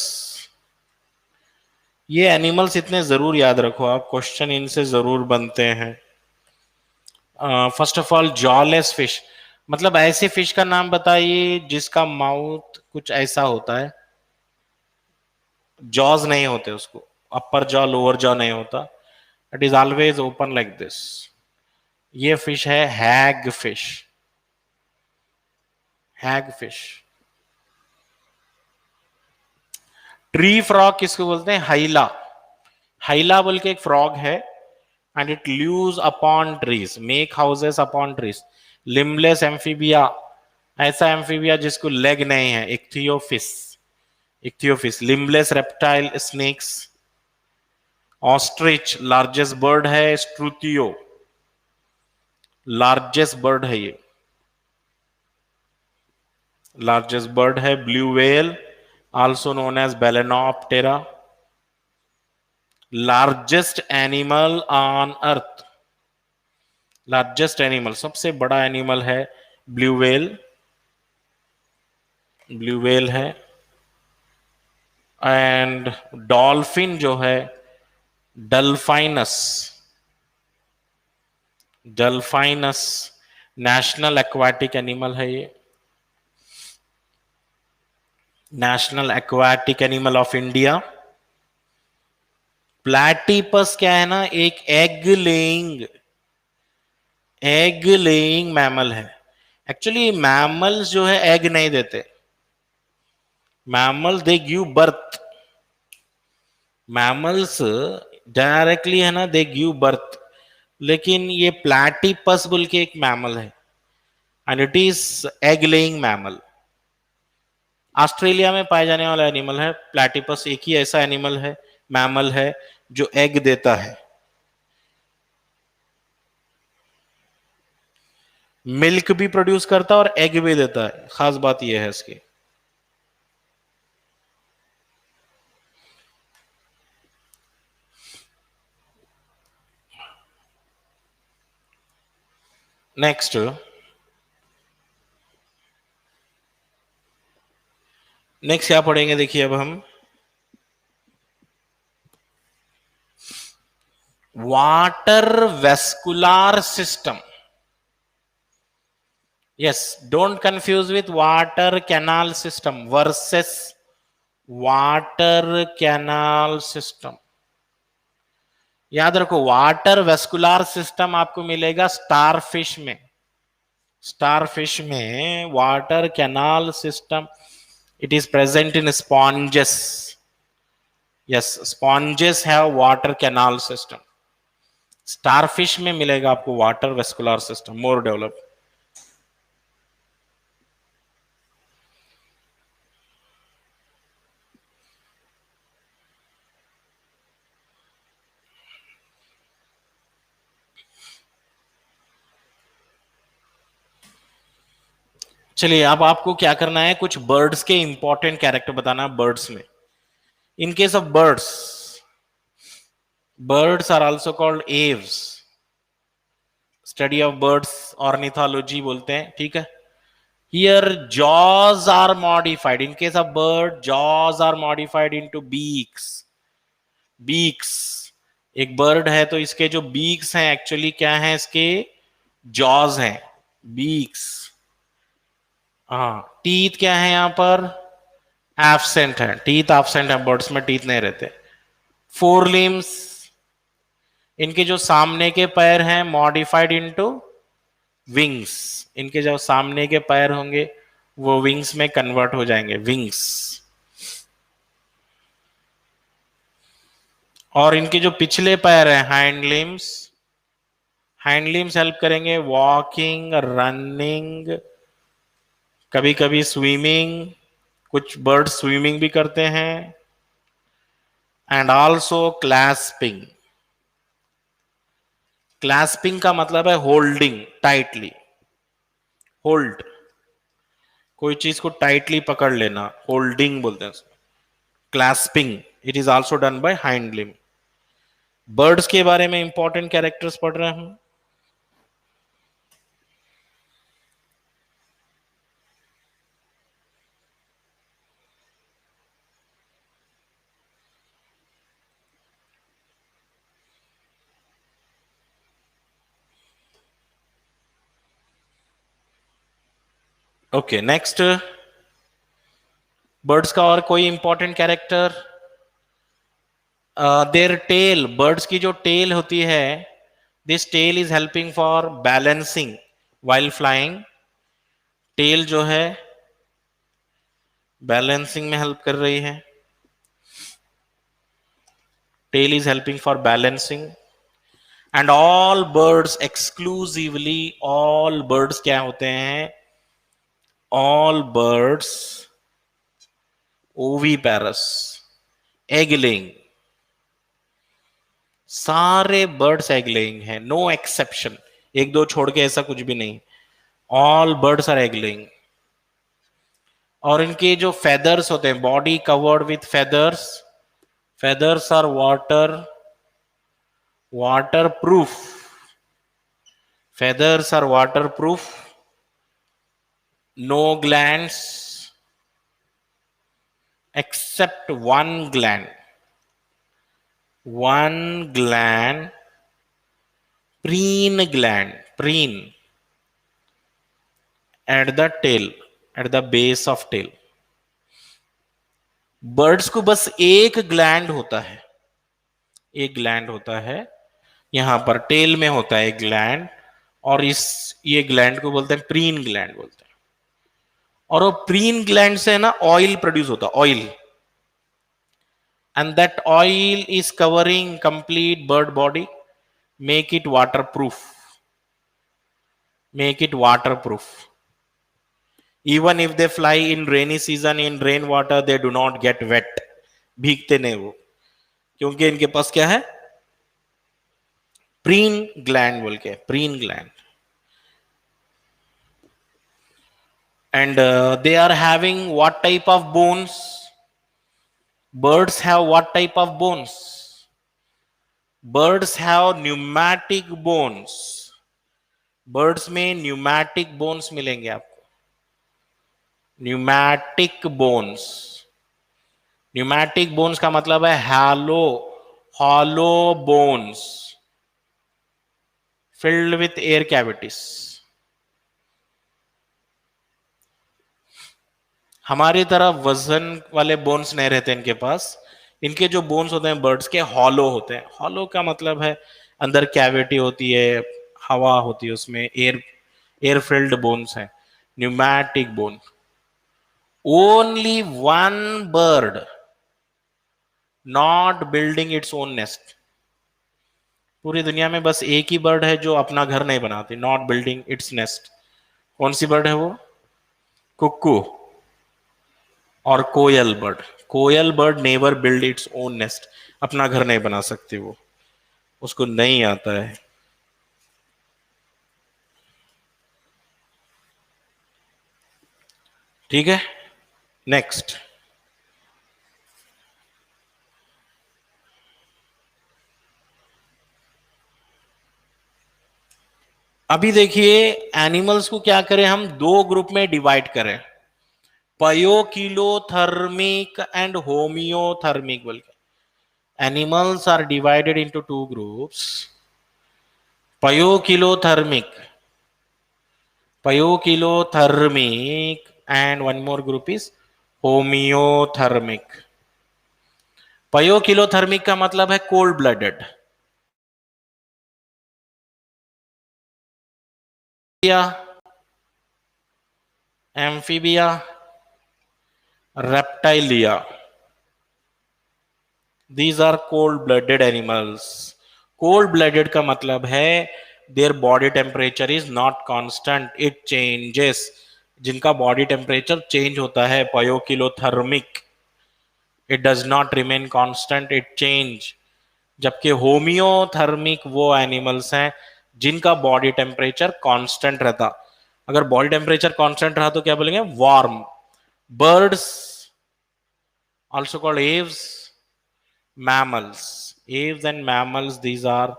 ये एनिमल्स इतने जरूर याद रखो आप, क्वेश्चन इनसे जरूर बनते हैं। First of all jawless fish, मतलब ऐसे फिश का नाम बताइए जिसका माउथ कुछ ऐसा होता है, जॉज नहीं होते उसको, अपर जॉ लोअर जॉ नहीं होता, it is always open like this. ये फिश है हैग फिश, हैग फिश। ट्री फ्रॉग किसको बोलते हैं? हाइला, हाइला बोल के एक फ्रॉग है, and it lives upon trees, make houses upon trees. Limbless amphibia, ऐसा एम्फीबिया जिसको लेग नहीं है, ichthyophis, ichthyophis. Limbless reptile, snakes. Ostrich largest bird है, स्ट्रूथियो लार्जेस्ट बर्ड है ये। लार्जेस्ट बर्ड है blue whale, also known as balaenoptera. Largest animal on earth, largest animal, सबसे बड़ा एनिमल है ब्लू व्हेल, ब्लू व्हेल है। एंड डॉल्फिन जो है delphinus, delphinus national aquatic animal है ये, national aquatic animal of India. Platypus क्या है ना, एक एग लेइंग मैमल है। एक्चुअली मैमल्स जो है एग नहीं देते, mammal they give birth, mammals directly है ना दे गिव बर्थ। लेकिन ये प्लैटीपस बोल के एक मैमल है and it is egg laying mammal. Australia में पाए जाने वाला एनिमल है प्लैटीपस, एक ही ऐसा एनिमल है, मैमल है जो एग देता है, मिल्क भी प्रोड्यूस करता है और एग भी देता है। खास बात यह है इसकी। नेक्स्ट क्या पढ़ेंगे देखिए अब हम, water vascular system. Yes, don't confuse with water canal system versus water canal system. याद रखो वाटर वेस्कुलर सिस्टम आपको मिलेगा स्टारफिश में, स्टारफिश में water canal system it is present in sponges. Yes, sponges have water canal system. Starfish में मिलेगा आपको water vascular system, मोर develop. चलिए अब आपको क्या करना है, कुछ बर्ड्स के इंपॉर्टेंट कैरेक्टर बताना बर्ड्स में। In case of birds, birds are also called aves, study of birds ornithology बोलते हैं, ठीक है। Here jaws are modified, in case of bird jaws are modified into beaks. Beaks, एक bird है तो इसके जो बीक्स हैं एक्चुअली क्या है, इसके जॉज हैं, बीक्स। हाँ, टीथ क्या है यहां पर, एब्सेंट है, टीथ एब्सेंट है, बर्ड्स में टीथ नहीं रहते। फोर लिम्स, इनके जो सामने के पैर हैं मॉडिफाइड इनटू विंग्स, इनके जो सामने के पैर होंगे वो विंग्स में कन्वर्ट हो जाएंगे, विंग्स। और इनके जो पिछले पैर हैं hind limbs, hind limbs help करेंगे वॉकिंग, रनिंग, कभी कभी स्विमिंग, कुछ बर्ड स्विमिंग भी करते हैं। एंड ऑल्सो क्लैस्पिंग, क्लैस्पिंग का मतलब है होल्डिंग टाइटली, होल्ड, कोई चीज को टाइटली पकड़ लेना, होल्डिंग बोलते हैं। Clasping it is also done by hind limb. Birds के बारे में इंपॉर्टेंट कैरेक्टर्स पढ़ रहे हैं। ओके, नेक्स्ट बर्ड्स का और कोई important character, their tail, birds की जो टेल होती है, this tail is helping for balancing while flying. Tail जो है बैलेंसिंग में हेल्प कर रही है, tail is helping for balancing. And all birds exclusively, all birds क्या होते हैं, all birds oviparous, egg laying, सारे बर्ड्स एग लेइंग हैं, नो एक्सेप्शन, एक दो छोड़ के ऐसा कुछ भी नहीं, all birds are egg laying. और इनके जो फेदर्स होते हैं, body covered with feathers, feathers are waterproof, feathers are waterproof, no glands except one gland, preen at the tail, at the base of tail. Birds को बस एक gland होता है, एक ग्लैंड होता है यहां पर टेल में होता है एक ग्लैंड, और ये ग्लैंड को बोलते हैं प्रीन ग्लैंड बोलते हैं। और वो प्रीन ग्लैंड से ना ऑयल प्रोड्यूस होता है, oil, and that oil is covering complete bird body, make it waterproof, make it waterproof. Even if they fly in rainy season in rain water, they do not get wet, भीगते नहीं वो, क्योंकि इनके पास क्या है, preen gland बोल के, preen gland. And they are having what type of bones? Birds have what type of bones? Birds have pneumatic bones. Birds में pneumatic bones मिलेंगे आपको, न्यूमैटिक बोन्स। न्यूमैटिक बोन्स का मतलब है hollow bones filled with air cavities. हमारी तरह वजन वाले बोन्स नहीं रहते इनके पास। इनके जो बोन्स होते हैं बर्ड्स के, हॉलो होते हैं। हॉलो का मतलब है अंदर कैविटी होती है, हवा होती है उसमें, एयर फिल्ड बोन्स है, pneumatic bone. Only one bird not building it's own nest. पूरी दुनिया में बस एक ही बर्ड है जो अपना घर नहीं बनाती, नॉट बिल्डिंग इट्स नेस्ट। कौन सी बर्ड है वो? कुक्कू और koel bird. Koel bird never build its own nest, अपना घर नहीं बना सकती वो, उसको नहीं आता है। ठीक है, नेक्स्ट। अभी देखिए एनिमल्स को क्या करें, हम दो ग्रुप में डिवाइड करें, पयोकिलोथर्मिक एंड होमियोथर्मिक बोल के। Animals are divided into two groups, pyochilothermic and one more group is homeothermic। pyochilothermic का मतलब है cold blooded, Amphibia, Reptilia, these are cold blooded animals। cold blooded का मतलब है their body temperature is not constant, it changes। जिनका body temperature change होता है, poikilothermic, it does not remain constant, it change. जबकि होमियोथर्मिक वो animals हैं जिनका बॉडी टेम्परेचर कांस्टेंट रहता। अगर बॉडी टेम्परेचर कांस्टेंट रहा तो क्या बोलेंगे? Warm. Birds also called Aves, mammals, aves and mammals, these are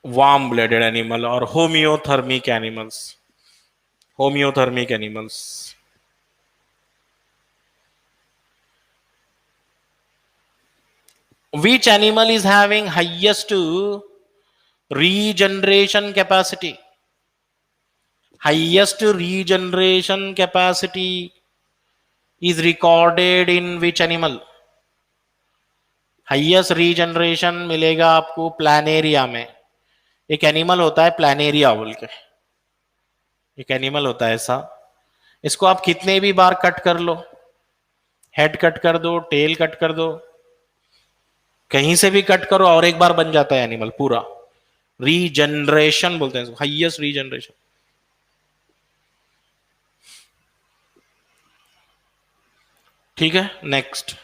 warm blooded animal or homeothermic animals, homeothermic animals। which animal is having highest regeneration capacity? highest regeneration capacity is recorded in which animal? Highest regeneration मिलेगा आपको Planaria में। एक animal होता है Planaria बोल के, एक animal होता है ऐसा, इसको आप कितने भी बार कट कर लो, हेड कट कर दो, टेल कट कर दो, कहीं से भी कट करो और एक बार बन जाता है एनिमल पूरा। रीजनरेशन बोलते हैं, हाईएस्ट रीजनरेशन। ठीक है, नेक्स्ट।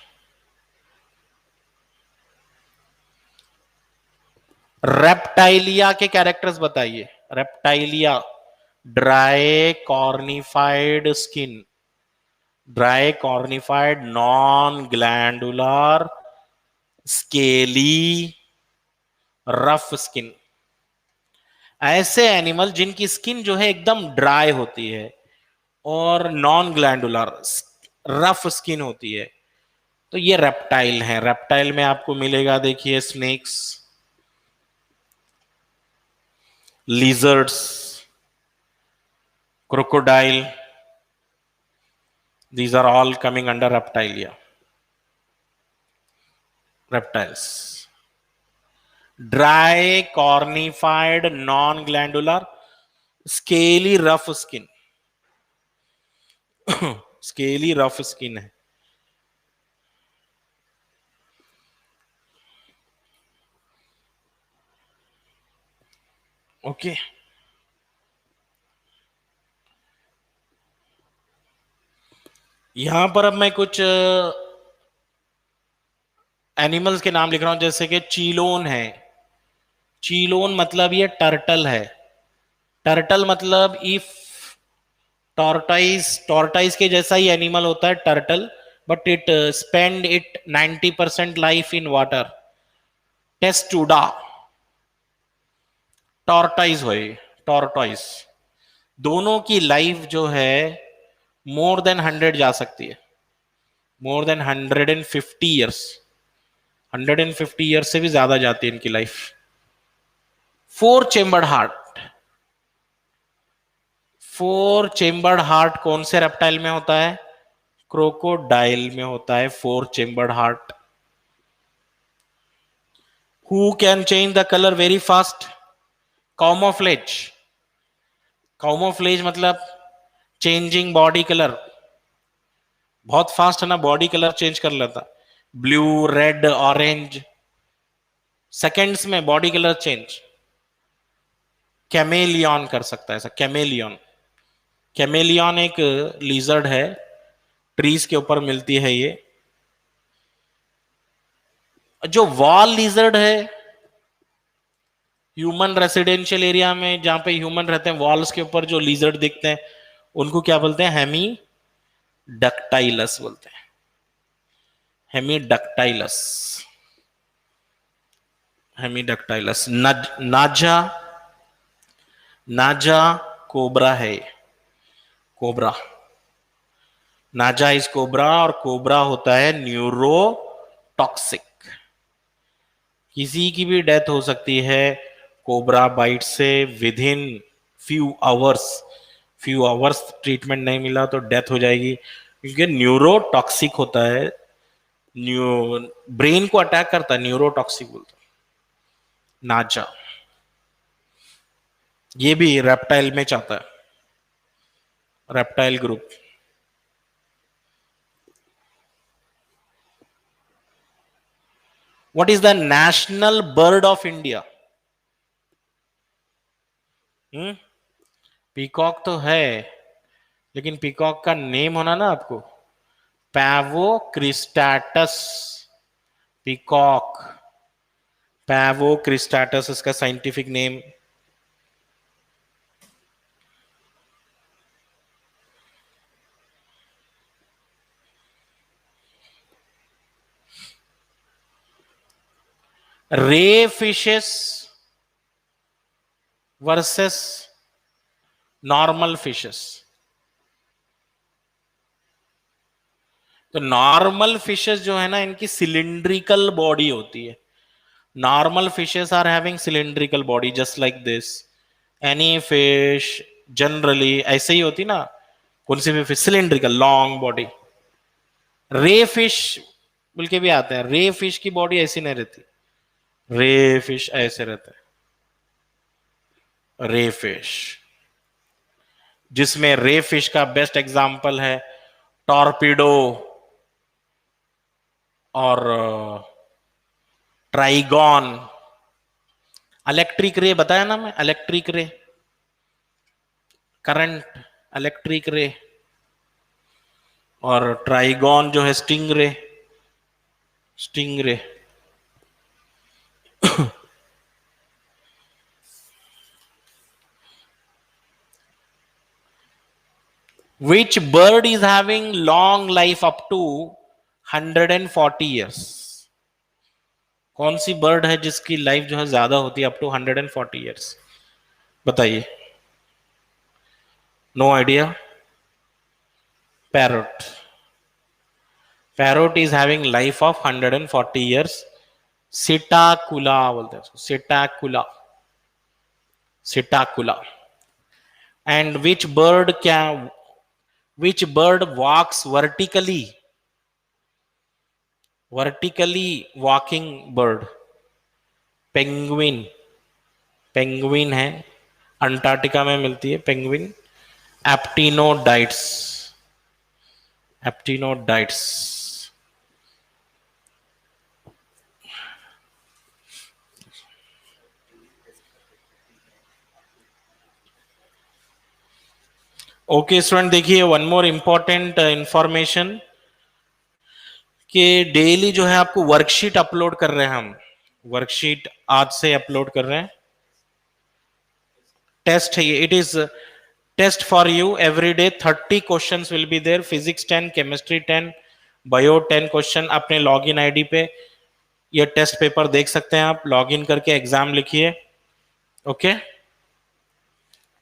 रेप्टाइलिया के कैरेक्टर्स बताइए। Reptilia, dry cornified skin, dry cornified non glandular scaly rough skin, ऐसे एनिमल जिनकी स्किन जो है एकदम ड्राई होती है और नॉन ग्लैंडुलर रफ स्किन होती है, तो ये रेप्टाइल है। रेप्टाइल में आपको मिलेगा, देखिए, snakes, lizards, crocodile, these are all coming under reptilia, reptiles. Dry cornified non glandular scaly rough skin, scaly rough skin है। ओके, यहां पर अब मैं कुछ एनिमल्स के नाम लिख रहा हूं, जैसे कि चीलोन है। चीलोन मतलब ये टर्टल है। टर्टल मतलब इफ टॉर्टाइज, टॉर्टाइज के जैसा ही एनिमल होता है turtle, but it spend it 90% life in water. Testudo tortoise हो, टॉर्टाइज दोनों की लाइफ जो है मोर देन 100 जा सकती है, मोर देन 150 ईयर्स, 150 ईयर्स से भी ज्यादा जाती है इनकी life. Four chambered heart, four chambered heart कौन से रेप्टाइल में होता है? क्रोकोडाइल में होता है four chambered heart. Who can change the colour very fast? Camouflage. Camouflage मतलब चेंजिंग बॉडी कलर, बहुत फास्ट है ना, बॉडी कलर चेंज कर लेता, ब्लू, रेड, ऑरेंज, सेकेंड्स में बॉडी कलर चेंज। कैमेलियन कर सकता है ऐसा, कैमेलियन। कैमेलियन एक लिजर्ड है, ट्रीज के ऊपर मिलती है ये। जो वॉल लिजर्ड है, ह्यूमन रेसिडेंशियल एरिया में जहां पे ह्यूमन रहते हैं, वॉल्स के ऊपर जो लिजर्ड दिखते हैं उनको क्या बोलते हैं? हेमी डक्टाइलस बोलते हैं, हेमी डक्टाइलस, हेमी डक्टाइलस। नाजा, नाजा कोबरा है, कोबरा, नाजा इज कोबरा, और कोबरा होता है न्यूरोटॉक्सिक। किसी की भी डेथ हो सकती है कोबरा बाइट से with in few hours. Few hours treatment नहीं मिला तो डेथ हो जाएगी, क्योंकि न्यूरोटॉक्सिक होता है, न्यू ब्रेन को अटैक करता है, न्यूरोटॉक्सिक बोलते हैं। नाजा ये भी रेप्टाइल में चाहता है, reptile group. What is the national bird of India? Peacock तो है, लेकिन पीकॉक का नेम होना ना आपको, pavo cristatus peacock, pavo cristatus इसका scientific name. Ray fishes versus normal fishes. तो नॉर्मल फिशेस जो है ना, इनकी सिलिंड्रिकल बॉडी होती है। Normal fishes are having cylindrical body just like this. Any fish generally ऐसे ही होती ना, कौन सी भी फिश सिलिंड्रिकल लॉन्ग बॉडी। रे फिश बोल के भी आते हैं, रे फिश की बॉडी ऐसी नहीं रहती, रे फिश ऐसे रहता है, रे फिश। जिसमें रे फिश का बेस्ट एग्जांपल है टॉर्पीडो और ट्राइगॉन। इलेक्ट्रिक रे बताया ना मैं, electric ray, current, electric ray. और ट्राइगॉन जो है sting ray, sting ray. Which bird is having long life up to 140 years? कौन सी बर्ड है जिसकी लाइफ जो है ज्यादा होती है, अप टू 140 ईयर्स? बताइए। No idea. Parrot. Parrot is having life of 140 years. Psittacula बोलते हैं उसको, psittacula, psittacula. And which bird walks vertically? Vertically walking bird. Penguin. Penguin है, अंटार्कटिका में मिलती है penguin. Aptenodytes. Aptenodytes. Okay student, देखिए one more important information कि daily जो है आपको वर्कशीट अपलोड कर रहे हैं हम। वर्कशीट आज से अपलोड कर रहे हैं। टेस्ट है ये, it is test for you every day. 30 questions will be there. Physics 10, chemistry 10, bio 10 question. अपने लॉगिन आईडी पे ये टेस्ट पेपर देख सकते हैं आप। लॉगिन करके एग्जाम लिखिए। ओके।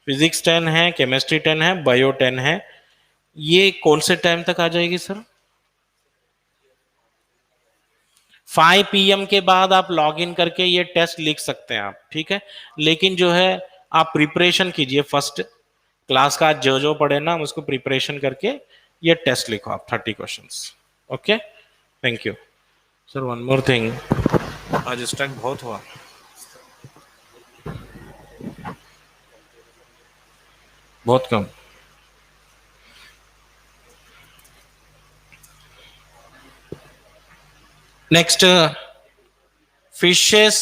फिजिक्स 10 है, केमिस्ट्री 10 है, बायो 10 है। ये कौन से टाइम तक आ जाएगी सर? 5 PM के बाद आप लॉग इन करके ये टेस्ट लिख सकते हैं आप, ठीक है। लेकिन जो है आप प्रिपरेशन कीजिए फर्स्ट क्लास का, जो जो पढ़े ना उसको प्रिपरेशन करके ये टेस्ट लिखो आप, 30 questions. Okay, thank you sir. One more thing, आज स्ट्राइक बहुत हुआ, बहुत कम। Next, fishes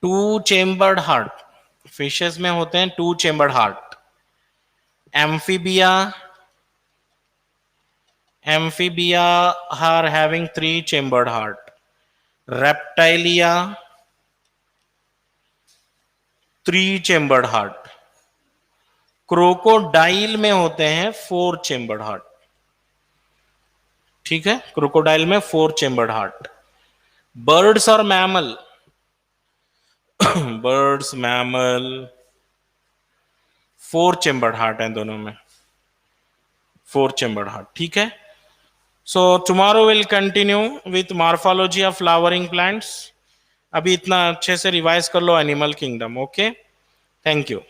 two chambered heart. Fishes में होते हैं two chambered heart. Amphibia, amphibia are having 3 chambered heart. Reptilia 3 chambered heart. Crocodile में होते हैं 4 चेम्बर्ड हार्ट, ठीक है। क्रोकोडाइल में 4 चेम्बर्ड हार्ट। बर्ड्स और mammal, birds mammal 4 chambered heart हैं दोनों में, 4 चेम्बर्ड हार्ट, ठीक है। So tomorrow will continue with morphology of flowering plants. अभी इतना अच्छे से रिवाइज कर लो animal kingdom. Okay, thank you.